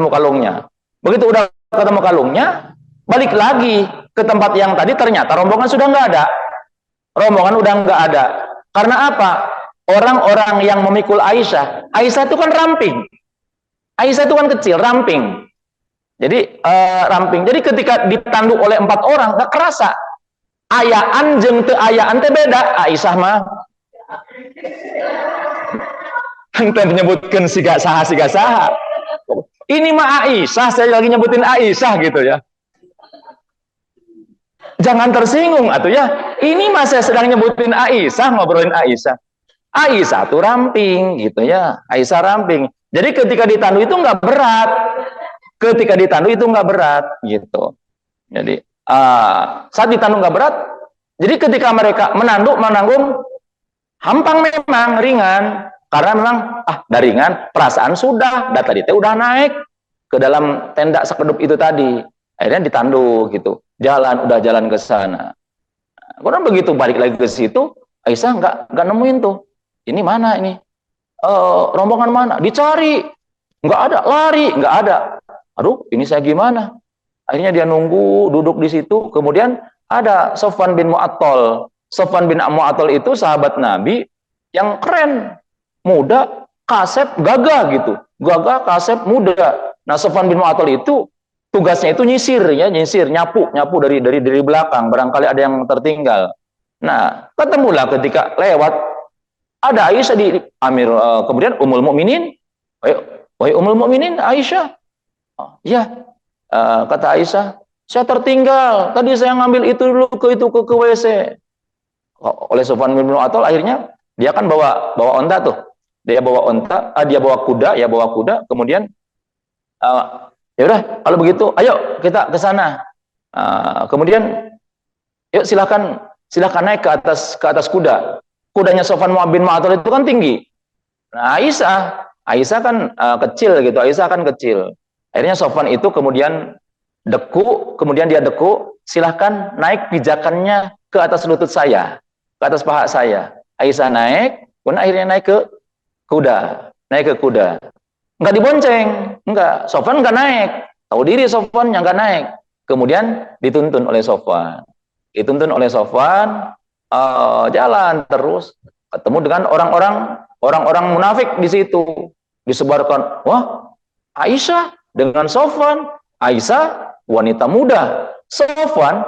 kalungnya. Begitu udah ketemu kalungnya, balik lagi ke tempat yang tadi, ternyata rombongan sudah nggak ada. Rombongan udah nggak ada. Karena apa? Orang-orang yang memikul Aisyah, Aisyah itu kan ramping. Aisyah itu kan kecil, ramping. Jadi ramping. Jadi ketika ditandu oleh 4 orang, nggak kerasa. Ayaan jeung teu ayaan teh beda. Aisyah mah ente menyebutkan siga saha. Ini mah Aisyah, saya lagi nyebutin Aisyah gitu ya. Jangan tersinggung atuh ya. Ini mah saya sedang nyebutin Aisyah, ngobrolin Aisyah. Aisyah tuh ramping gitu ya. Aisyah ramping. Jadi ketika ditandu itu nggak berat. Ketika ditandu itu nggak berat gitu. Jadi saat ditandu nggak berat. Jadi ketika mereka menanggung hampang memang ringan. Karena memang dah ringan, perasaan sudah, tadi teh udah naik ke dalam tenda sekedup itu tadi. Akhirnya ditandu gitu. Udah jalan ke sana. Kurang begitu balik lagi ke situ, Aisyah nggak nemuin tuh. Ini mana ini? Rombongan mana? Dicari. Nggak ada, lari, nggak ada. Aduh, ini saya gimana? Akhirnya dia nunggu, duduk di situ. Kemudian ada Sofwan bin Mu'attal. Sofwan bin Mu'attal itu sahabat Nabi yang keren. Muda, kasep, gagah gitu. Gagah, kasep, muda. Nah, Sofwan bin Mu'attal itu tugasnya itu nyisir ya, nyapu dari belakang, barangkali ada yang tertinggal. Nah, ketemulah ketika lewat ada Aisyah di kemudian Ummul Mukminin, wahai Ummul Mukminin Aisyah. Ya, kata Aisyah, saya tertinggal. Tadi saya ngambil itu dulu ke WC. Oleh Sofwan bin Mu'attal akhirnya dia kan bawa onta tuh. Dia bawa kuda, kemudian ya udah kalau begitu ayo kita ke sana. Kemudian yuk silakan naik ke atas kuda. Kudanya Sofwan bin Mu'attal itu kan tinggi. Nah, Aisyah kan kecil gitu. Aisyah kan kecil. Akhirnya Sofwan itu kemudian dia deku, silahkan naik pijakannya ke atas lutut saya, ke atas paha saya. Aisyah naik, kemudian akhirnya naik ke kuda. Enggak dibonceng, enggak. Sofwan enggak naik. Tahu diri Sofwan yang enggak naik. Kemudian dituntun oleh Sofwan. Jalan terus ketemu dengan orang-orang munafik di situ. Disebarkan, wah, Aisyah dengan Sofwan. Aisyah wanita muda. Sofwan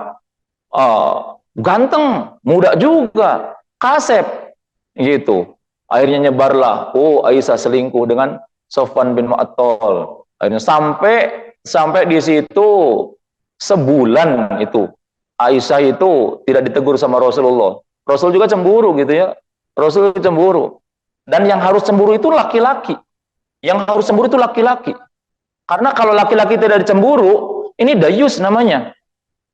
ganteng, muda juga, kasep gitu. Akhirnya nyebarlah, Aisyah selingkuh dengan Sofwan bin Mu'attal. Akhirnya sampai di situ sebulan itu Aisyah itu tidak ditegur sama Rasulullah. Rasul juga cemburu gitu ya. Rasul cemburu. Dan yang harus cemburu itu laki-laki. Karena kalau laki-laki tidak dicemburu, ini dayus namanya.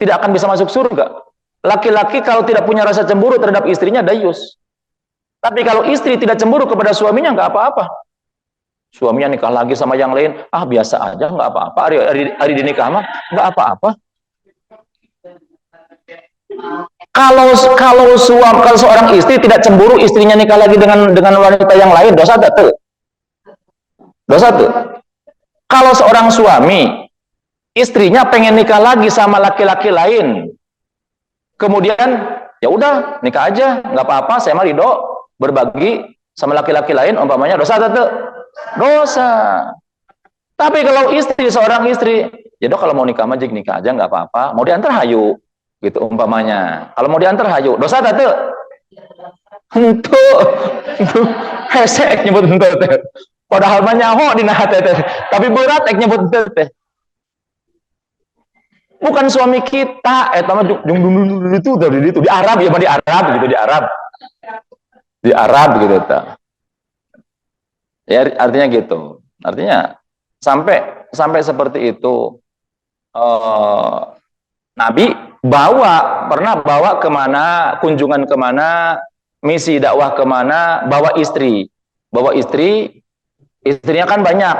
Tidak akan bisa masuk surga. Laki-laki kalau tidak punya rasa cemburu terhadap istrinya, dayus. Tapi kalau istri tidak cemburu kepada suaminya, nggak apa-apa. Suaminya nikah lagi sama yang lain, biasa aja, nggak apa-apa. Hari dinikah mah nggak apa-apa. Kalau seorang istri tidak cemburu, istrinya nikah lagi dengan wanita yang lain, dosa tuh. Kalau seorang suami, istrinya pengen nikah lagi sama laki-laki lain, kemudian ya udah nikah aja, nggak apa-apa, saya mah ridho berbagi sama laki-laki lain, umpamanya dosa atau dosa. Tapi kalau seorang istri, ya dok kalau mau nikah mah nikah aja nggak apa-apa, mau diantar hayu gitu umpamanya. Kalau mau diantar hayu, dosa atau henteu hesek nyebut henteu teh. Padahal mah nyaho dina hate teh, tapi berat nyebut henteu teh. Bukan suami kita, eta mah itu di Arab ya, di Arab gitu ta. Ya artinya gitu. Artinya sampai seperti itu. Nabi pernah bawa kemana, kunjungan kemana, misi dakwah kemana, bawa istri Istrinya kan banyak.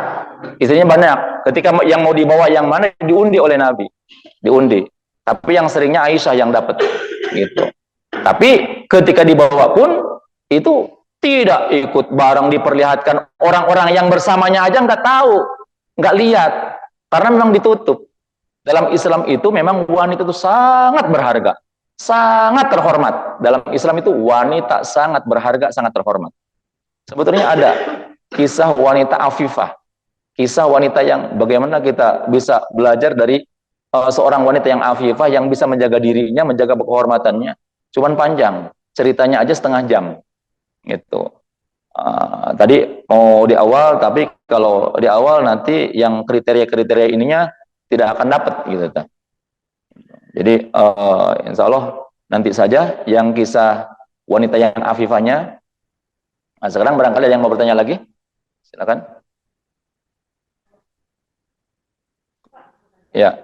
Istrinya banyak. Ketika yang mau dibawa yang mana diundi oleh Nabi. Diundi. Tapi yang seringnya Aisyah yang dapat gitu. Tapi ketika dibawa pun itu tidak ikut bareng diperlihatkan, orang-orang yang bersamanya aja nggak tahu, nggak lihat, karena memang ditutup. Dalam Islam itu memang wanita itu sangat berharga, sangat terhormat. Dalam Islam itu wanita sangat berharga, sangat terhormat. Sebetulnya ada kisah wanita Afifah, kisah wanita yang bagaimana kita bisa belajar dari seorang wanita yang Afifah yang bisa menjaga dirinya, menjaga kehormatannya. Cuman panjang, ceritanya aja setengah jam gitu. Tadi mau di awal, tapi kalau di awal nanti yang kriteria-kriteria ininya tidak akan dapat gitu. Jadi insya Allah nanti saja yang kisah wanita yang Afifahnya. Nah, sekarang barangkali ada yang mau bertanya lagi, silakan. Ya.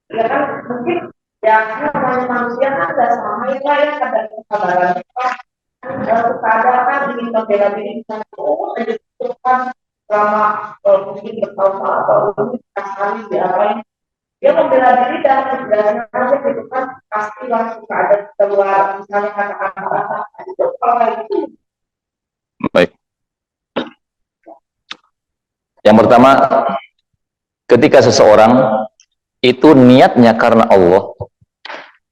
Ya kan mungkin ya namanya manusia kan ada sama ya kadang kesabaran ada kan ingin membela diri oh kan selama mungkin bertahun-tahun atau mungkin sekali diapain dia membela diri dan aja gitu kan pasti langsung ada keluar misalnya kata-kata itu kalau itu. Baik. Yang pertama, ketika seseorang itu niatnya karena Allah,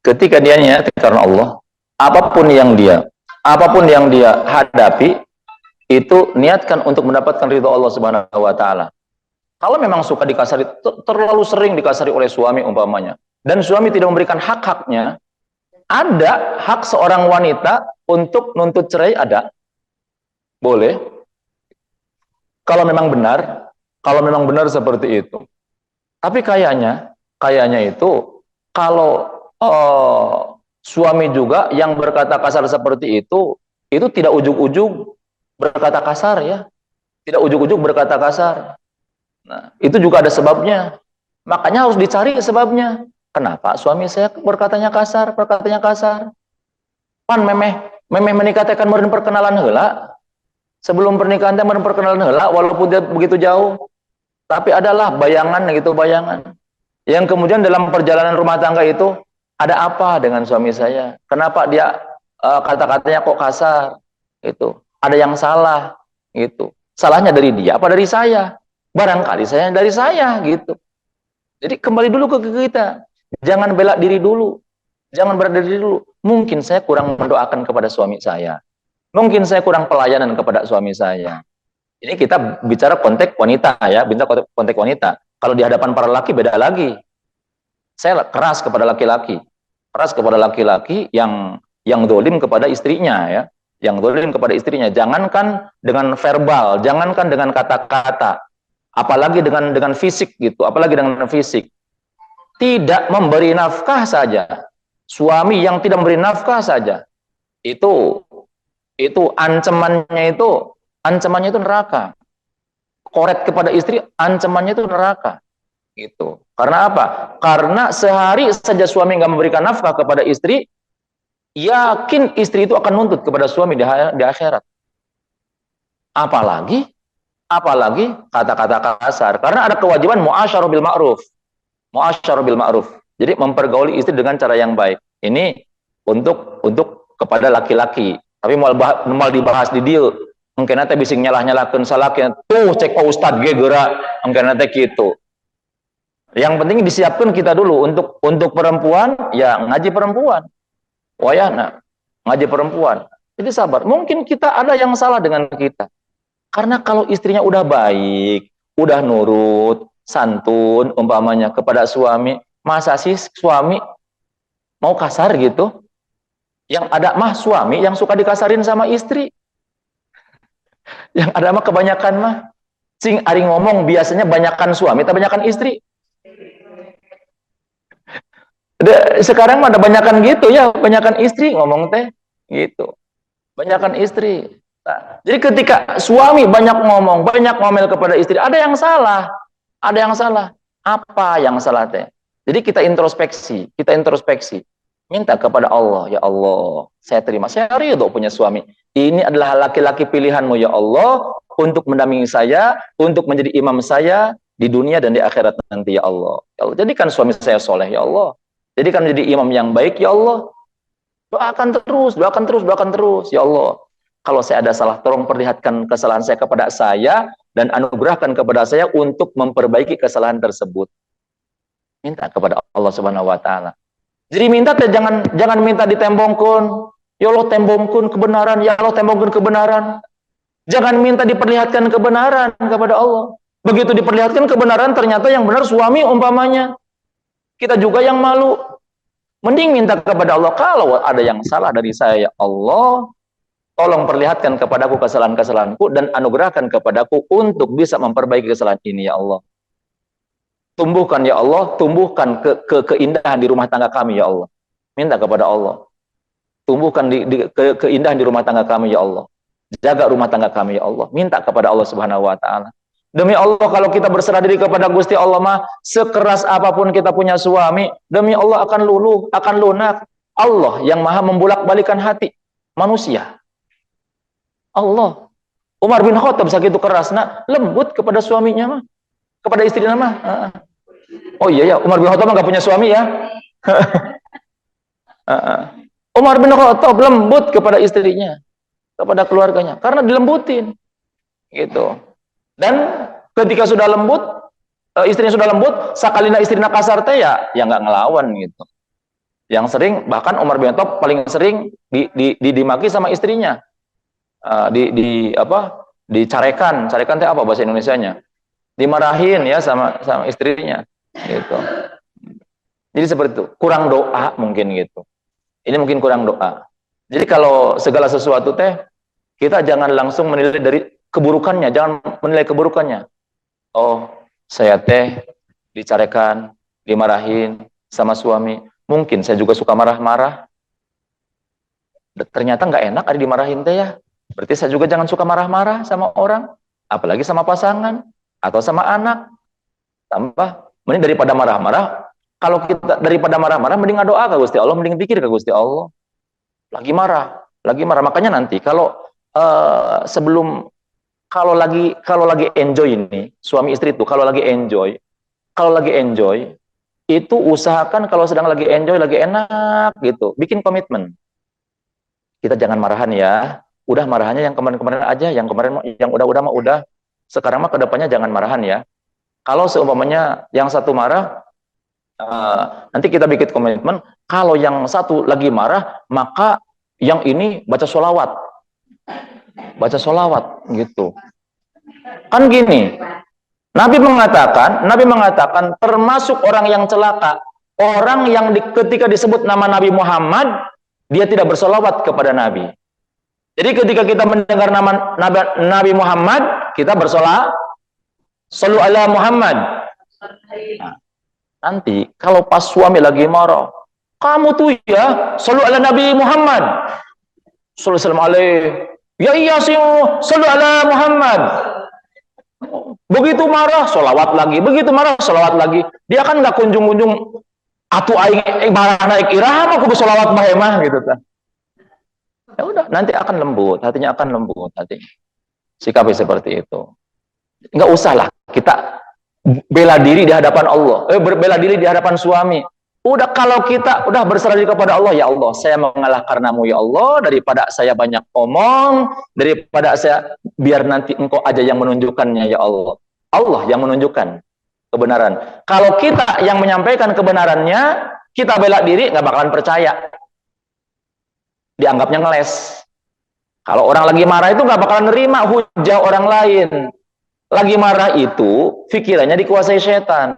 ketika dia niat karena Allah, apapun yang dia hadapi, itu niatkan untuk mendapatkan ridho Allah Subhanahu wa Ta'ala. Kalau memang suka dikasari, terlalu sering dikasari oleh suami umpamanya, dan suami tidak memberikan hak-haknya, ada hak seorang wanita untuk nuntut cerai, ada, boleh. Kalau memang benar seperti itu. Tapi kayaknya itu kalau suami juga yang berkata kasar seperti itu tidak ujug-ujug berkata kasar ya, tidak ujug-ujug berkata kasar. Nah, itu juga ada sebabnya. Makanya harus dicari sebabnya. Kenapa suami saya berkatanya kasar? Pan memeh menikah tekan meureun perkenalan heula. Sebelum pernikahan teh meureun perkenalan heula walaupun dia begitu jauh. Tapi adalah bayangan gitu, bayangan. Yang kemudian dalam perjalanan rumah tangga itu ada apa dengan suami saya? Kenapa dia kata-katanya kok kasar? Itu. Ada yang salah gitu. Salahnya dari dia apa dari saya? Barangkali saya dari saya gitu. Jadi kembali dulu ke kita. Jangan bela diri dulu. Jangan bela diri dulu. Mungkin saya kurang mendoakan kepada suami saya. Mungkin saya kurang pelayanan kepada suami saya. Ini kita bicara konteks wanita ya, bicara konteks wanita. Kalau di hadapan para laki beda lagi. Saya keras kepada laki-laki. Keras kepada laki-laki yang dolim kepada istrinya ya. Yang dolim kepada istrinya. Jangankan dengan verbal, jangankan dengan kata-kata. Apalagi dengan fisik gitu, apalagi dengan fisik. Tidak memberi nafkah saja. Suami yang tidak memberi nafkah saja. Itu ancamannya itu neraka. Koret kepada istri, ancamannya itu neraka. Gitu. Karena apa? Karena sehari saja suami nggak memberikan nafkah kepada istri, yakin istri itu akan nuntut kepada suami di akhirat. Apalagi kata-kata kasar. Karena ada kewajiban mu'asyarah bil ma'ruf. Mu'asyarah bil ma'ruf. Jadi mempergauli istri dengan cara yang baik. Ini untuk kepada laki-laki. Tapi mau dibahas di dia, mungkin nanti bisa nyalah-nyalahkan salahnya. Tuh cek Pak Ustadz gegera, mungkin nanti gitu. Yang penting disiapkan kita dulu untuk perempuan, ya ngaji perempuan. Wayahna, ngaji perempuan. Jadi sabar. Mungkin kita ada yang salah dengan kita. Karena kalau istrinya udah baik, udah nurut, santun, umpamanya kepada suami, masa sih suami mau kasar gitu? Yang ada mah suami yang suka dikasarin sama istri. Yang ada mah kebanyakan mah sing ari ngomong biasanya banyakan suami atau banyakan istri. Sekarang mah ada banyakan gitu ya, banyakan istri ngomong teh gitu. Banyakan istri. Nah, jadi ketika suami banyak ngomong, banyak ngomel kepada istri, ada yang salah. Ada yang salah. Apa yang salah teh? Jadi kita introspeksi. Minta kepada Allah, ya Allah, saya terima, saya ridho punya suami. Ini adalah laki-laki pilihanmu ya Allah, untuk mendampingi saya, untuk menjadi imam saya di dunia dan di akhirat nanti ya Allah. Ya Allah, jadikan suami saya soleh ya Allah. Jadikan menjadi imam yang baik ya Allah. Doakan terus ya Allah. Kalau saya ada salah, tolong perlihatkan kesalahan saya kepada saya dan anugerahkan kepada saya untuk memperbaiki kesalahan tersebut. Minta kepada Allah Subhanahu wa taala. Jadi minta jangan minta ditembongkan. Ya Allah tembongkan kebenaran, ya Allah tembongkan kebenaran. Jangan minta diperlihatkan kebenaran kepada Allah. Begitu diperlihatkan kebenaran ternyata yang benar suami umpamanya. Kita juga yang malu. Mending minta kepada Allah, kalau ada yang salah dari saya ya Allah, tolong perlihatkan kepadaku kesalahan-kesalahanku dan anugerahkan kepadaku untuk bisa memperbaiki kesalahan ini ya Allah. Tumbuhkan ya Allah, tumbuhkan keindahan di rumah tangga kami ya Allah. Minta kepada Allah. Tumbuhkan keindahan di rumah tangga kami ya Allah. Jaga rumah tangga kami ya Allah. Minta kepada Allah Subhanahu wa taala. Demi Allah, kalau kita berserah diri kepada Gusti Allah mah, sekeras apapun kita punya suami, demi Allah akan luluh, akan lunak. Allah yang maha membulak-balikan hati manusia. Allah. Umar bin Khattab sakitu kerasna lembut kepada suaminya mah, kepada istrinya mah. Oh iya ya, Umar bin Khattab nggak punya suami ya. Umar bin Khattab lembut kepada istrinya, kepada keluarganya, karena dilembutin, gitu. Dan ketika sudah lembut, istrinya sudah lembut, sakalina istrinya kasar teh ya nggak ngelawan gitu. Yang sering, bahkan Umar bin Khattab paling sering dimaki sama istrinya. Dicarekan teh apa bahasa Indonesianya, dimarahin ya sama istrinya gitu. Jadi seperti itu, kurang doa mungkin gitu. Ini mungkin kurang doa. Jadi kalau segala sesuatu teh, kita jangan langsung menilai dari keburukannya, jangan menilai keburukannya. Oh, saya teh dicarekan, dimarahin sama suami, mungkin saya juga suka marah-marah. Ternyata nggak enak ada dimarahin teh ya. Berarti saya juga jangan suka marah-marah sama orang, apalagi sama pasangan atau sama anak. Tambah, mending daripada marah-marah, kalau kita daripada marah-marah, mending doa ke Gusti Allah, mending pikir ke Gusti Allah. Lagi marah. Makanya nanti kalau kalau lagi enjoy ini, suami istri itu kalau lagi enjoy, itu usahakan kalau sedang lagi enjoy, lagi enak gitu, bikin komitmen. Kita jangan marahan ya. Udah marahannya yang kemarin-kemarin aja, yang udah mah udah. Sekarang mah kedepannya jangan marahan ya. Kalau seumpamanya yang satu marah, nanti kita bikin komitmen. Kalau yang satu lagi marah, maka yang ini baca sholawat gitu. Kan gini, Nabi mengatakan termasuk orang yang celaka, orang yang ketika disebut nama Nabi Muhammad, dia tidak bersolawat kepada Nabi. Jadi ketika kita mendengar nama Nabi Muhammad, kita bersolawat, Shallu ala Muhammad. Nah, nanti kalau pas suami lagi marah, kamu tuh ya, Shallu ala Nabi Muhammad. Sallallahu alaihi. Ya iya sih, Shallu ala Muhammad. Begitu marah, sholawat lagi. Begitu marah, sholawat lagi. Dia kan nggak kunjung-kunjung atuh aing marah naik irama aku bersolawat mah gitu kan. Ya udah, nanti akan lembut, hatinya akan lembut hatinya. Sikapnya seperti itu. Nggak usah lah kita bela diri di hadapan Allah, bela diri di hadapan suami. Udah, kalau kita udah berserah diri kepada Allah, ya Allah, saya mengalah karenamu ya Allah, daripada saya banyak omong, daripada saya biar nanti engkau aja yang menunjukkannya ya Allah. Allah yang menunjukkan kebenaran. Kalau kita yang menyampaikan kebenarannya, kita bela diri, nggak bakalan percaya. Dianggapnya ngeles. Kalau orang lagi marah itu nggak bakalan nerima hujah orang lain. Lagi marah itu pikirannya dikuasai setan.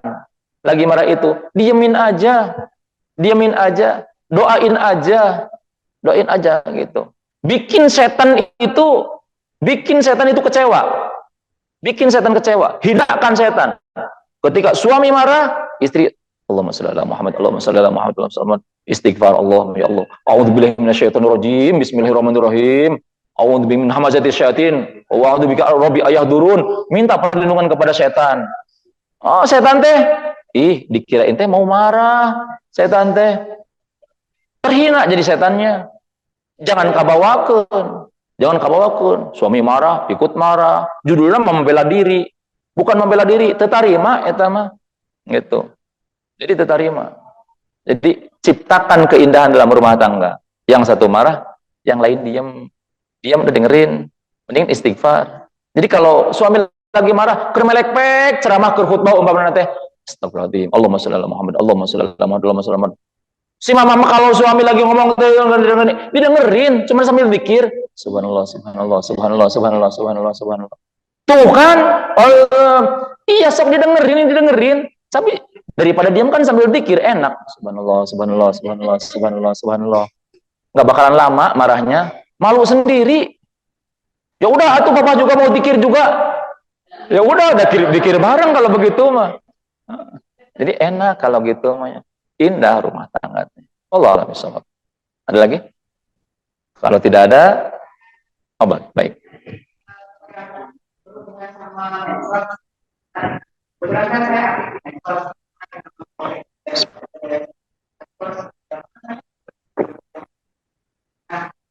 Lagi marah itu diemin aja, doain aja gitu. Bikin setan itu kecewa, hinakan setan. Ketika suami marah, istri Allahumma shalli ala Muhammad, Allahumma shalli ala Muhammad, istighfar Allah, ya Allah. A'udzubillahi minasyaitonir rajim. Bismillahirrahmanirrahim. A'udzu min hamazati syayatin wa a'udzu bika rabbi ayahdurun. Minta perlindungan kepada setan. Oh, setan teh dikirain teh mau marah. Setan teh terhina jadi setannya. Jangan kabawakeun. Jangan kabawakeun. Suami marah, ikut marah. Judulnya membela diri. Bukan membela diri, tetarima eta mah. Gitu. Jadi tetarima. Jadi ciptakan keindahan dalam rumah tangga. Yang satu marah, yang lain diam. Diam udah dengerin. Mending istighfar. Jadi kalau suami lagi marah, keur melekpek ceramah keur khutbah umpamana teh, astagfirullahaladzim, Allahumma sholli ala Muhammad, Allahumma sholli ala Muhammad, Allahumma sholli ala Muhammad. Si mama kalau suami lagi ngomong didengerin, cuma sambil mikir, subhanallah, subhanallah, subhanallah, subhanallah, subhanallah, subhanallah. Tuh kan, iya sok didengerin, tapi daripada diam kan sambil pikir enak, subhanallah, subhanallah, subhanallah, subhanallah, subhanallah. Nggak bakalan lama marahnya, malu sendiri. Ya udah, atuh papa juga mau pikir juga. Ya udah pikir bareng kalau begitu mah. Jadi enak kalau gitu mah. Indah rumah tangga. Allah a'lam bishawab. Ada lagi? Kalau tidak ada, obat. Baik.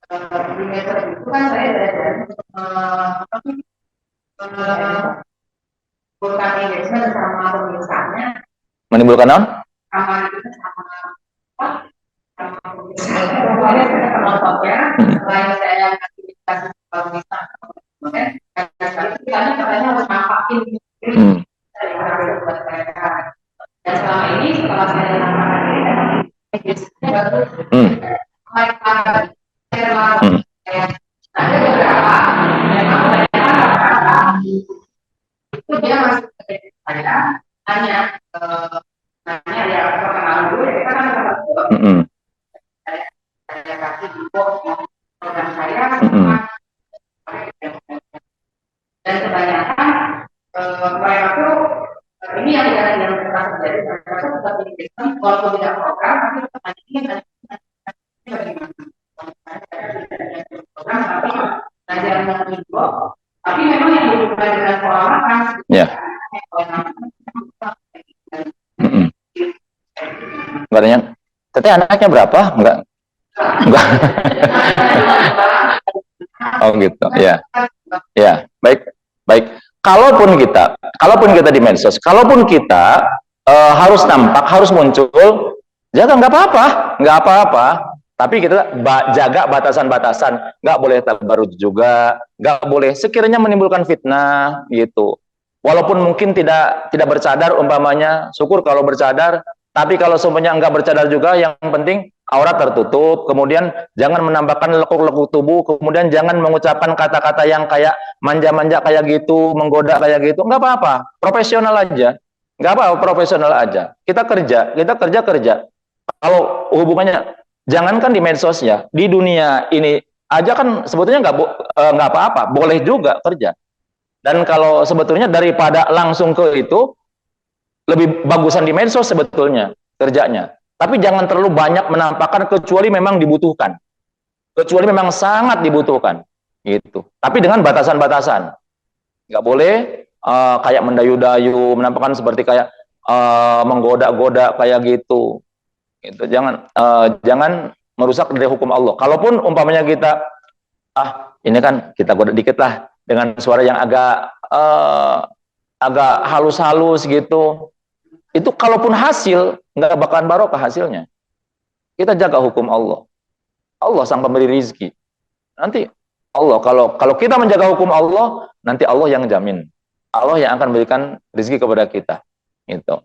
Di metode itu kan saya bukan engagement sama pemirsaannya. Menimbulkan non? Sama itu sama penontonnya. Selain saya aktivitas pemirsa, katanya harus nampakin buat mereka. Dan selama ini setelah saya nampakkan ini, baru ada beberapa itu dia masih saya hanya ya perkenalan dulu ya kita kan saya kasih di program saya dan kebanyakan mereka tuh ini yang terasa terjadi mereka tuh tetap di sistem walaupun tidak program tapi tetap ini tapi memang yang berhubungan dengan pola makan. Ya. Katanya, teteh anaknya berapa? Enggak. Oh gitu. Ya. Ya, baik. Kalaupun kita di medsos, kalaupun kita harus nampak, harus muncul, jaga nggak apa-apa. Tapi kita jaga batasan-batasan, nggak boleh tabarruj juga, nggak boleh sekiranya menimbulkan fitnah gitu. Walaupun mungkin tidak bercadar umpamanya, syukur kalau bercadar. Tapi kalau semuanya nggak bercadar juga, yang penting aurat tertutup. Kemudian jangan menambahkan lekuk-lekuk tubuh. Kemudian jangan mengucapkan kata-kata yang kayak manja-manja kayak gitu, menggoda kayak gitu. Nggak apa-apa, profesional aja. Nggak apa-apa, profesional aja. Kita kerja. Kalau hubungannya jangankan di medsos ya, di dunia ini aja kan sebetulnya nggak apa-apa, boleh juga kerja. Dan kalau sebetulnya daripada langsung ke itu, lebih bagusan di medsos sebetulnya kerjanya. Tapi jangan terlalu banyak menampakkan kecuali memang dibutuhkan, kecuali memang sangat dibutuhkan, gitu. Tapi dengan batasan-batasan, nggak boleh kayak mendayu-dayu, menampakkan seperti kayak menggoda-goda kayak gitu. Itu jangan merusak dari hukum Allah. Kalaupun umpamanya kita ini kan kita goda dikit lah dengan suara yang agak halus-halus gitu. Itu kalaupun hasil nggak bakalan barokah hasilnya. Kita jaga hukum Allah. Allah sang pemberi rizki. Nanti Allah kalau kita menjaga hukum Allah, nanti Allah yang jamin. Allah yang akan berikan rizki kepada kita. Gitu.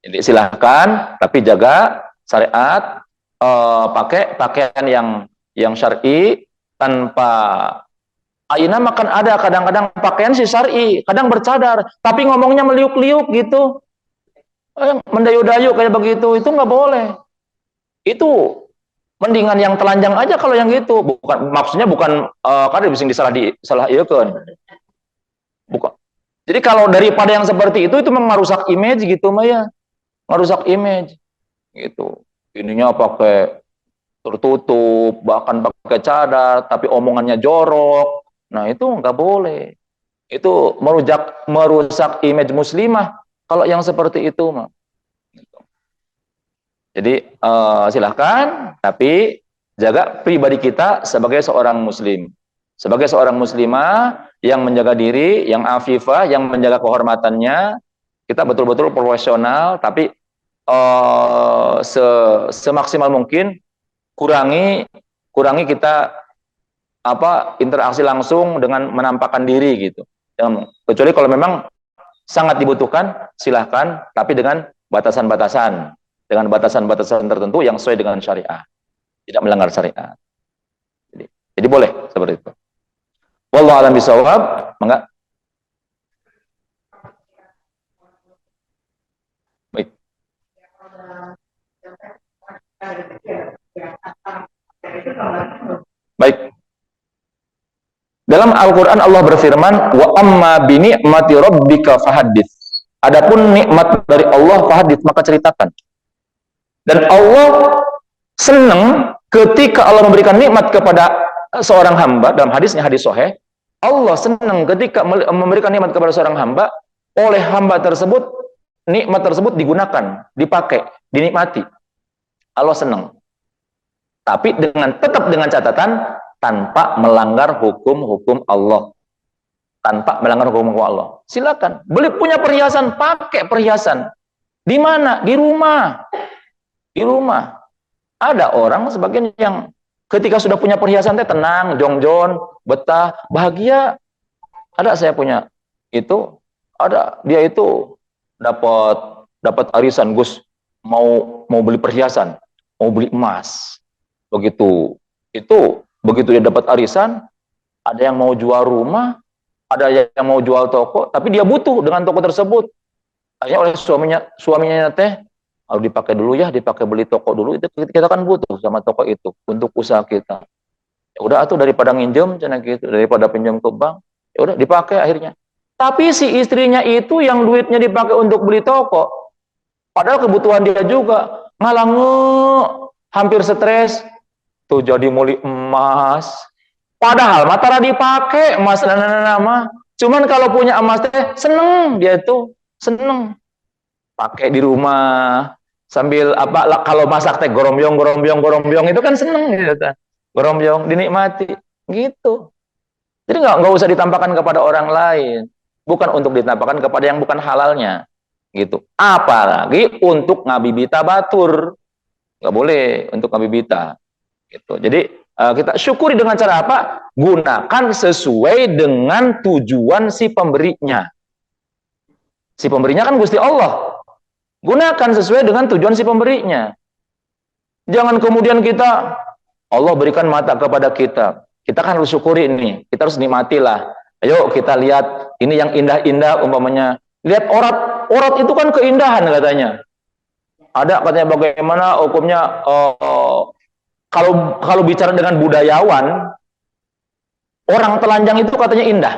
Jadi silahkan, tapi jaga syariat, pakai pakaian yang syar'i tanpa aina makan ada kadang-kadang pakaian si syar'i, kadang bercadar, tapi ngomongnya meliuk-liuk gitu, mendayu-dayu kayak begitu, itu nggak boleh. Itu mendingan yang telanjang aja kalau yang gitu, maksudnya bukan kan bisa disalah ieukeun. Bukan. Jadi kalau daripada yang seperti itu memang merusak image gitu mah ya, merusak image. Gitu, ininya pakai tertutup, bahkan pakai pakai cadar, tapi omongannya jorok. Nah, itu nggak boleh. Itu merusak image muslimah. Kalau yang seperti itu, mah. Jadi silahkan, tapi jaga pribadi kita sebagai seorang muslim. Sebagai seorang muslimah yang menjaga diri, yang afifah, yang menjaga kehormatannya, kita betul-betul profesional, tapi semaksimal mungkin kurangi kita interaksi langsung dengan menampakkan diri gitu. Kecuali kalau memang sangat dibutuhkan, silahkan, tapi dengan batasan-batasan tertentu yang sesuai dengan syariah, tidak melanggar syariat. Jadi boleh seperti itu. Wallahu a'lam bishawab. Mangga. Baik. Baik. Dalam Al-Quran Allah berfirman, wa amma bi ni'mati rabbika fahaddits. Adapun nikmat dari Allah fahaddits, maka ceritakan. Dan Allah senang ketika Allah memberikan nikmat kepada seorang hamba. Dalam hadisnya, hadis sahih, Allah senang ketika memberikan nikmat kepada seorang hamba, oleh hamba tersebut nikmat tersebut digunakan, dipakai, dinikmati. Allah senang. Tapi tetap dengan catatan tanpa melanggar hukum-hukum Allah. Tanpa melanggar hukum-hukum Allah. Silakan. Punya perhiasan, pakai perhiasan. Di mana? Di rumah. Di rumah. Ada orang sebagian yang ketika sudah punya perhiasan tenang, jongjon, betah, bahagia. Ada saya punya itu, ada dia itu dapat arisan, Gus, mau beli perhiasan, mau beli emas. Begitu dia dapat arisan, ada yang mau jual rumah, ada yang mau jual toko, tapi dia butuh dengan toko tersebut. Akhirnya oleh suaminya teh, harus dipakai dulu ya, dipakai beli toko dulu, itu kita kan butuh sama toko itu untuk usaha kita. Ya udah atuh, daripada nginjem cenah gitu, daripada pinjam ke bank, ya udah dipakai akhirnya. Tapi si istrinya itu yang duitnya dipakai untuk beli toko, padahal kebutuhan dia juga, hampir stres. Tuh jadi muli emas. Padahal matara dipakai emas nama. Cuman kalau punya emas teh seneng, dia itu seneng. Pakai di rumah sambil kalau masak teh gorombyong itu kan seneng gitu. Gorombyong dinikmati gitu. Jadi nggak usah ditampakkan kepada orang lain. Bukan untuk ditampakkan kepada yang bukan halalnya. Gitu. Apalagi untuk ngabibita batur. Nggak boleh untuk ngabibita. Gitu. Jadi kita syukuri dengan cara apa? Gunakan sesuai dengan tujuan si pemberinya. Si pemberinya kan Gusti Allah. Gunakan sesuai dengan tujuan si pemberinya. Jangan kemudian Allah berikan mata kepada kita. Kita kan harus syukuri ini. Kita harus nikmatilah. Ayo kita lihat ini yang indah-indah umpamanya. Lihat orat. Orat itu kan keindahan katanya. Ada katanya bagaimana hukumnya kalau bicara dengan budayawan, orang telanjang itu katanya indah.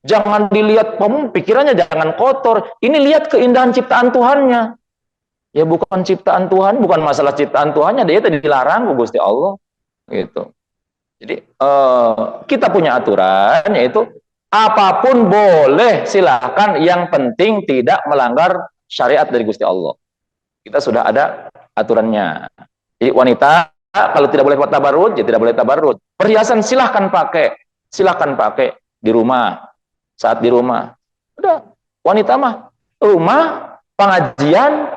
Jangan dilihat, pikirannya jangan kotor. Ini lihat keindahan ciptaan Tuhannya. Ya bukan ciptaan Tuhan, bukan masalah ciptaan Tuhannya, dia tadi dilarang Gusti Allah. Gitu. Jadi kita punya aturan, yaitu apapun boleh, silahkan. Yang penting tidak melanggar syariat dari Gusti Allah. Kita sudah ada aturannya. Jadi wanita kalau tidak boleh tabarrud, ya tidak boleh tabarrud. Perhiasan silahkan pakai di rumah. Saat di rumah, udah wanita mah rumah pengajian,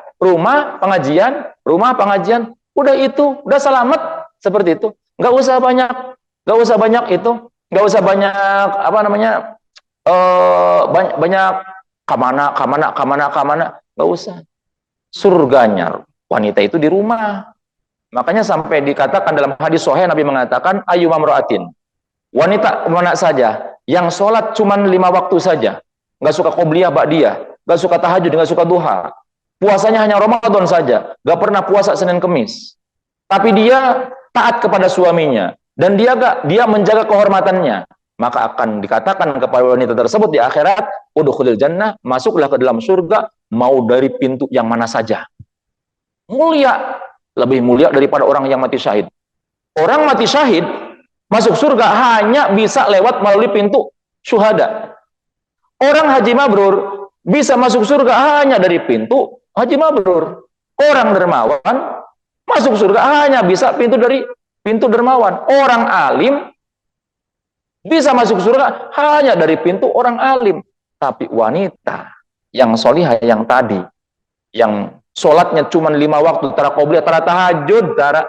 udah itu, udah selamat seperti itu. Nggak usah banyak itu, nggak usah banyak banyak kamana, nggak usah. Surganya wanita itu di rumah. Makanya sampai dikatakan dalam hadis sahih, Nabi mengatakan ayu mamraatin, wanita mana saja yang sholat cuma 5 waktu saja, nggak suka qobliyah ba'diyah, nggak suka tahajud, nggak suka duha, puasanya hanya Ramadan saja, nggak pernah puasa Senin Kemis, tapi dia taat kepada suaminya dan dia menjaga kehormatannya, maka akan dikatakan kepada wanita tersebut di akhirat, udkhulil jannah, masuklah ke dalam surga, mau dari pintu yang mana saja. Mulia, lebih mulia daripada orang yang mati syahid. Orang mati syahid masuk surga hanya bisa lewat melalui pintu syuhada. Orang haji mabrur bisa masuk surga hanya dari pintu haji mabrur. Orang dermawan masuk surga hanya bisa dari pintu dermawan. Orang alim bisa masuk surga hanya dari pintu orang alim. Tapi wanita yang solihah yang tadi, yang sholatnya cuma 5 waktu, tara qobliyah, tara tahajud, tara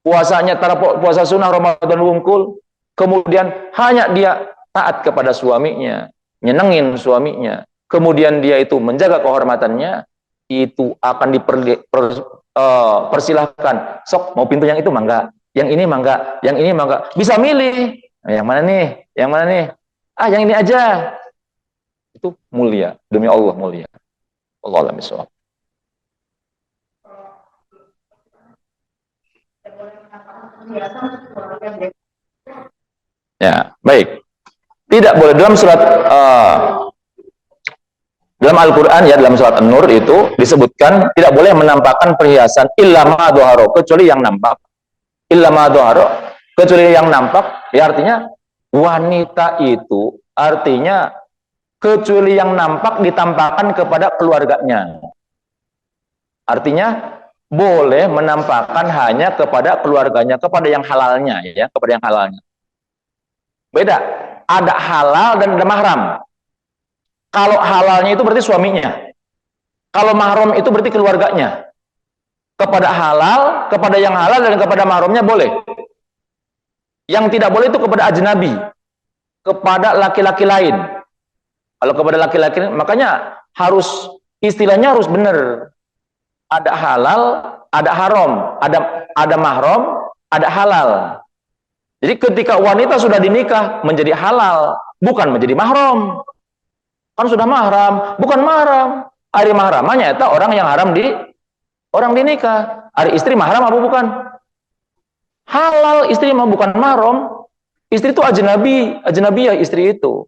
puasanya, tara puasa sunnah Ramadan wungkul, kemudian hanya dia taat kepada suaminya, nyenengin suaminya, kemudian dia itu menjaga kehormatannya, itu akan dipersilahkan. Sok, mau pintu yang itu mangga, yang ini mangga, yang ini mangga, bisa milih. Yang mana nih? Yang mana nih? Ah, yang ini aja. Itu mulia, demi Allah mulia. Allah alam bisawab. Ya, baik. Tidak boleh dalam surat dalam Al-Qur'an ya, dalam surat An-Nur itu disebutkan tidak boleh menampakkan perhiasan illa ma dhahara, kecuali yang nampak. Illa ma dhahara, kecuali yang nampak, ya artinya wanita itu artinya kecuali yang nampak ditampakkan kepada keluarganya. Artinya boleh menampakkan hanya kepada keluarganya, kepada yang halalnya ya, kepada yang halalnya. Beda, ada halal dan ada mahram. Kalau halalnya itu berarti suaminya. Kalau mahram itu berarti keluarganya. Kepada halal, kepada yang halal dan kepada mahramnya boleh. Yang tidak boleh itu kepada ajnabi, kepada laki-laki lain. Kalau kepada laki-laki, makanya harus istilahnya harus benar. Ada halal, ada haram, ada mahram, ada halal. Jadi ketika wanita sudah dinikah menjadi halal, bukan menjadi mahram. Kan sudah mahram, bukan mahram. Ari mahramanya itu orang yang haram orang dinikah. Ari istri mahram apa bukan? Halal istri mah bukan mahram. Istri itu ajnabiyah istri itu.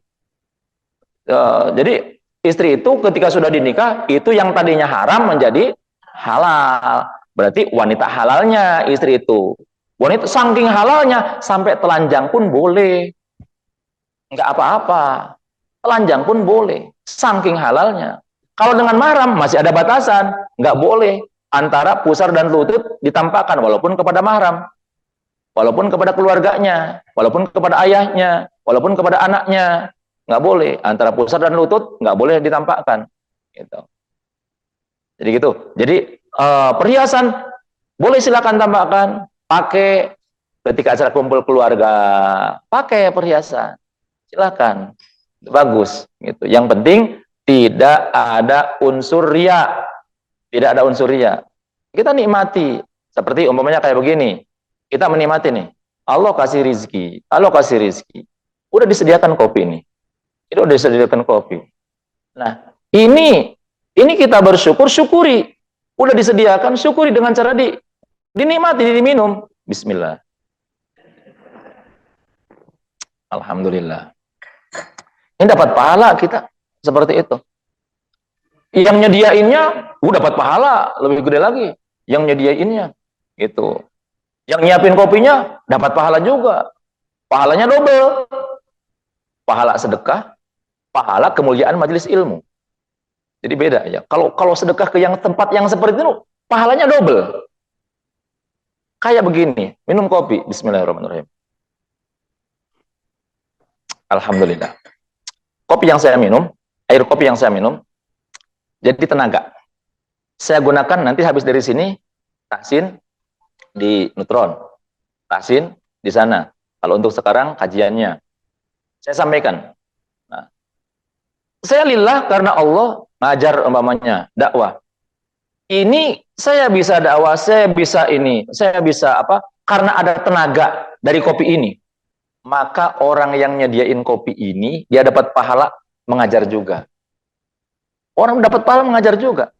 Jadi istri itu ketika sudah dinikah, itu yang tadinya haram menjadi halal. Berarti wanita halalnya istri itu. Wanita saking halalnya sampai telanjang pun boleh. Enggak apa-apa. Telanjang pun boleh. Saking halalnya. Kalau dengan mahram masih ada batasan. Enggak boleh. Antara pusar dan lutut ditampakkan walaupun kepada mahram. Walaupun kepada keluarganya. Walaupun kepada ayahnya. Walaupun kepada anaknya. Nggak boleh, antara pusar dan lutut nggak boleh ditampakkan, gitu. Jadi gitu. Jadi perhiasan boleh silakan tampakkan, pakai ketika acara kumpul keluarga, pakai perhiasan, silakan, bagus, gitu. Yang penting tidak ada unsur riya, tidak ada unsur riya. Kita nikmati, seperti umpamanya kayak begini, kita menikmati nih, Allah kasih rizki, udah disediakan kopi nih. Itu udah disediakan kopi. Nah, ini kita bersyukur, syukuri. Udah disediakan, syukuri dengan cara dinikmati, diminum. Bismillah. Alhamdulillah. Ini dapat pahala kita seperti itu. Yang nyediainnya, dapat pahala lebih gede lagi. Yang nyediainnya, gitu. Yang nyiapin kopinya dapat pahala juga. Pahalanya double. Pahala sedekah, pahala kemuliaan majelis ilmu. Jadi beda ya. Kalau sedekah ke yang tempat yang seperti itu, pahalanya double. Kayak begini, minum kopi, bismillahirrahmanirrahim. Alhamdulillah. Kopi yang saya minum, air kopi yang saya minum, jadi tenaga. Saya gunakan nanti habis dari sini, tahsin di Nutron, tahsin di sana. Kalau untuk sekarang kajiannya, saya sampaikan. Nah, saya lillah karena Allah ngajar umpamanya dakwah. Ini saya bisa dakwah, saya bisa ini, saya bisa apa? Karena ada tenaga dari kopi ini. Maka orang yang nyediain kopi ini dia dapat pahala mengajar juga. Orang dapat pahala mengajar juga.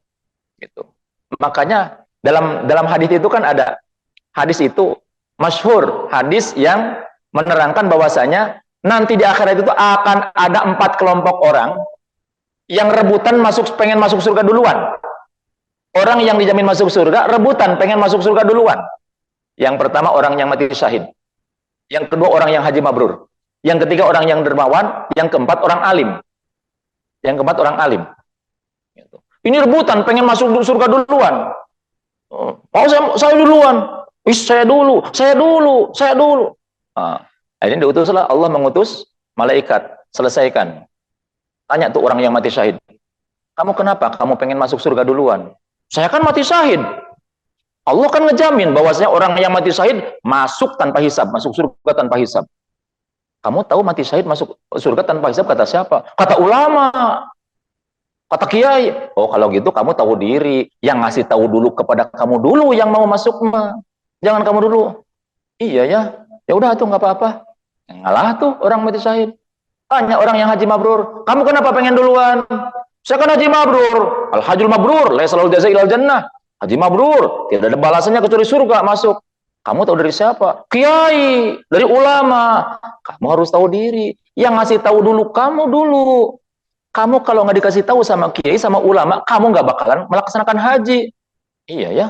Gitu. Makanya dalam hadis itu kan ada hadis itu masyhur, hadis yang menerangkan bahwasanya nanti di akhirat itu akan ada 4 kelompok orang yang rebutan pengen masuk surga duluan. Orang yang dijamin masuk surga rebutan pengen masuk surga duluan. Yang pertama orang yang mati syahid. Yang kedua orang yang haji mabrur. Yang ketiga orang yang dermawan. Yang keempat orang alim. Yang keempat orang alim. Ini rebutan, pengen masuk surga duluan. Mau saya duluan. Saya dulu, saya dulu, saya dulu. Ini diutuslah Allah mengutus malaikat. Selesaikan. Tanya tuh orang yang mati syahid. Kamu kenapa? Kamu pengen masuk surga duluan? Saya kan mati syahid. Allah kan ngejamin bahwasanya orang yang mati syahid masuk tanpa hisab, masuk surga tanpa hisab. Kamu tahu mati syahid masuk surga tanpa hisab kata siapa? Kata ulama. Kata kiai. Oh, kalau gitu kamu tahu diri. Yang ngasih tahu dulu kepada kamu dulu yang mau masuk mah. Jangan kamu dulu. Iya ya. Ya udah tuh nggak apa-apa. Ngalah tuh orang mati syahid. Tanya orang yang haji mabrur. Kamu kenapa pengen duluan? Saya kan haji mabrur. Al-hajjul mabrur. Laisa lahul jazaa ilal jannah. Haji mabrur. Tidak ada balasannya kecuali surga masuk. Kamu tahu dari siapa? Kiai. Dari ulama. Kamu harus tahu diri. Yang ngasih tahu dulu kamu dulu. Kamu kalau nggak dikasih tahu sama kiai sama ulama, kamu nggak bakalan melaksanakan haji. Iya ya.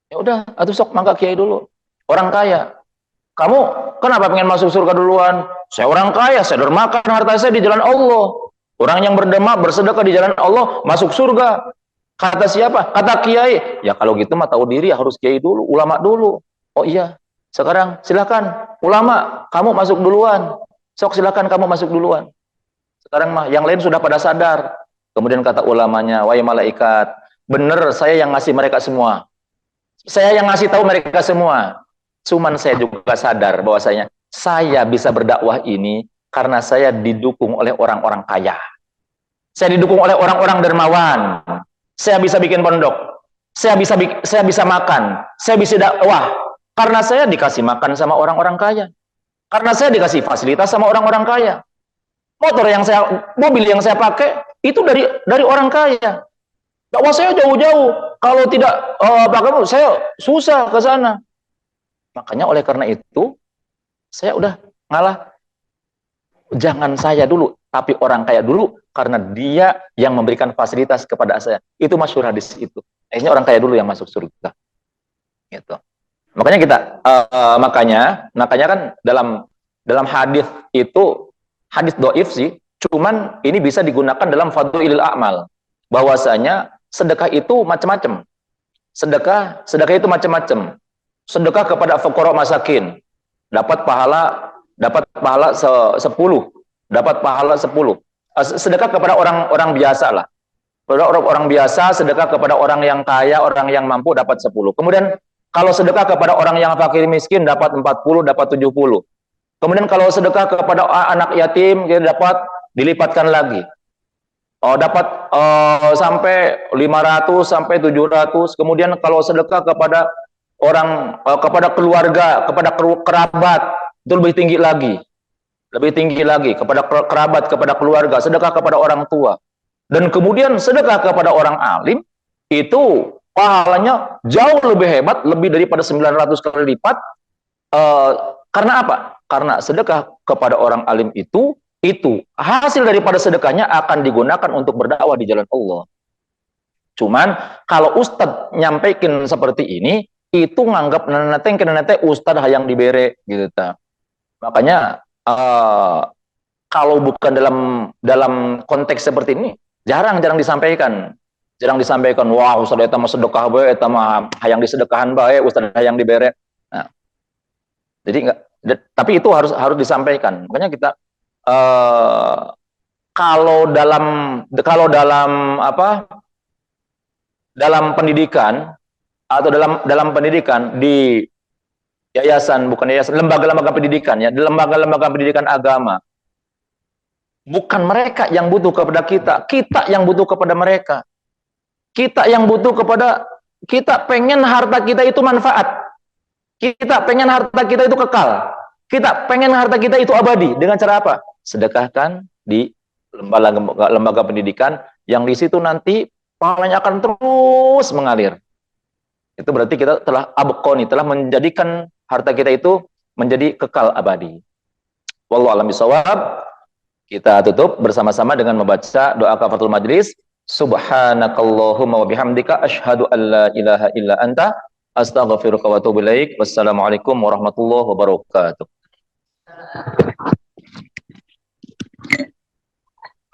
Ya udah, atuh sok mangga kiai dulu. Orang kaya. Kamu kenapa pengen masuk surga duluan? Saya orang kaya, saya dermakan harta saya di jalan Allah. Orang yang berderma, bersedekah di jalan Allah masuk surga. Kata siapa? Kata kiai. Ya kalau gitu mah tahu diri harus kiai dulu, ulama dulu. Oh iya. Sekarang silakan ulama, kamu masuk duluan. Sok silakan kamu masuk duluan. Sekarang mah yang lain sudah pada sadar. Kemudian kata ulamanya, wahai malaikat, bener saya yang ngasih mereka semua. Saya yang ngasih tahu mereka semua. Cuman saya juga sadar bahwasanya saya bisa berdakwah ini karena saya didukung oleh orang-orang kaya. Saya didukung oleh orang-orang dermawan. Saya bisa bikin pondok. Saya bisa makan. Saya bisa dakwah karena saya dikasih makan sama orang-orang kaya. Karena saya dikasih fasilitas sama orang-orang kaya. Mobil yang saya pakai itu dari orang kaya. Dakwah saya jauh-jauh. Kalau tidak kamu saya susah ke sana. Makanya oleh karena itu saya udah ngalah. Jangan saya dulu, tapi orang kaya dulu karena dia yang memberikan fasilitas kepada saya. Itu masyhur hadis itu. Akhirnya orang kaya dulu yang masuk surga. Gitu. Makanya kita makanya kan dalam hadis itu hadis doif sih, cuman ini bisa digunakan dalam fadhilul a'mal. Bahwasanya sedekah itu macam-macam. Sedekah itu macam-macam. Sedekah kepada fuqara masakin, dapat pahala 10, dapat pahala 10. Sedekah kepada orang biasa lah. Orang biasa, sedekah kepada orang yang kaya, orang yang mampu dapat 10. Kemudian kalau sedekah kepada orang yang fakir miskin dapat 40, dapat 70. Kemudian kalau sedekah kepada anak yatim kita dapat dilipatkan lagi. Dapat sampai 500 sampai 700. Kemudian kalau sedekah kepada orang kepada keluarga, kepada kerabat itu lebih tinggi lagi. Lebih tinggi lagi kepada kerabat, kepada keluarga, sedekah kepada orang tua. Dan kemudian sedekah kepada orang alim itu pahalanya jauh lebih hebat, lebih daripada 900 kali lipat. Karena apa? Karena sedekah kepada orang alim itu hasil daripada sedekahnya akan digunakan untuk berdakwah di jalan Allah. Cuman kalau ustadz nyampaikan seperti ini, itu nganggap nanti ustadz hayang dibere gitu ta. Makanya kalau bukan dalam konteks seperti ini, jarang disampaikan. Jarang disampaikan, wah ustadz eta mah sedekah bae, eta mah hayang disedekahan bae, ustadz hayang dibere. Nah, jadi enggak, tapi itu harus disampaikan. Makanya kita kalau dalam pendidikan atau dalam pendidikan di lembaga-lembaga pendidikan ya, di lembaga-lembaga pendidikan agama, bukan mereka yang butuh kepada kita yang butuh kepada mereka. Kita pengen harta kita itu manfaat. Kita pengen harta kita itu kekal. Kita pengen harta kita itu abadi. Dengan cara apa? Sedekahkan di lembaga pendidikan yang di situ nanti pahalanya akan terus mengalir. Itu berarti kita telah telah menjadikan harta kita itu menjadi kekal abadi. Wallahu a'lam bishawab. Kita tutup bersama-sama dengan membaca doa kafaratul majlis. Subhanakallahumma wa bihamdika asyhadu an la ilaha illa anta Astaghfiruka wa atubu ilaik. Wassalamualaikum warahmatullahi wabarakatuh.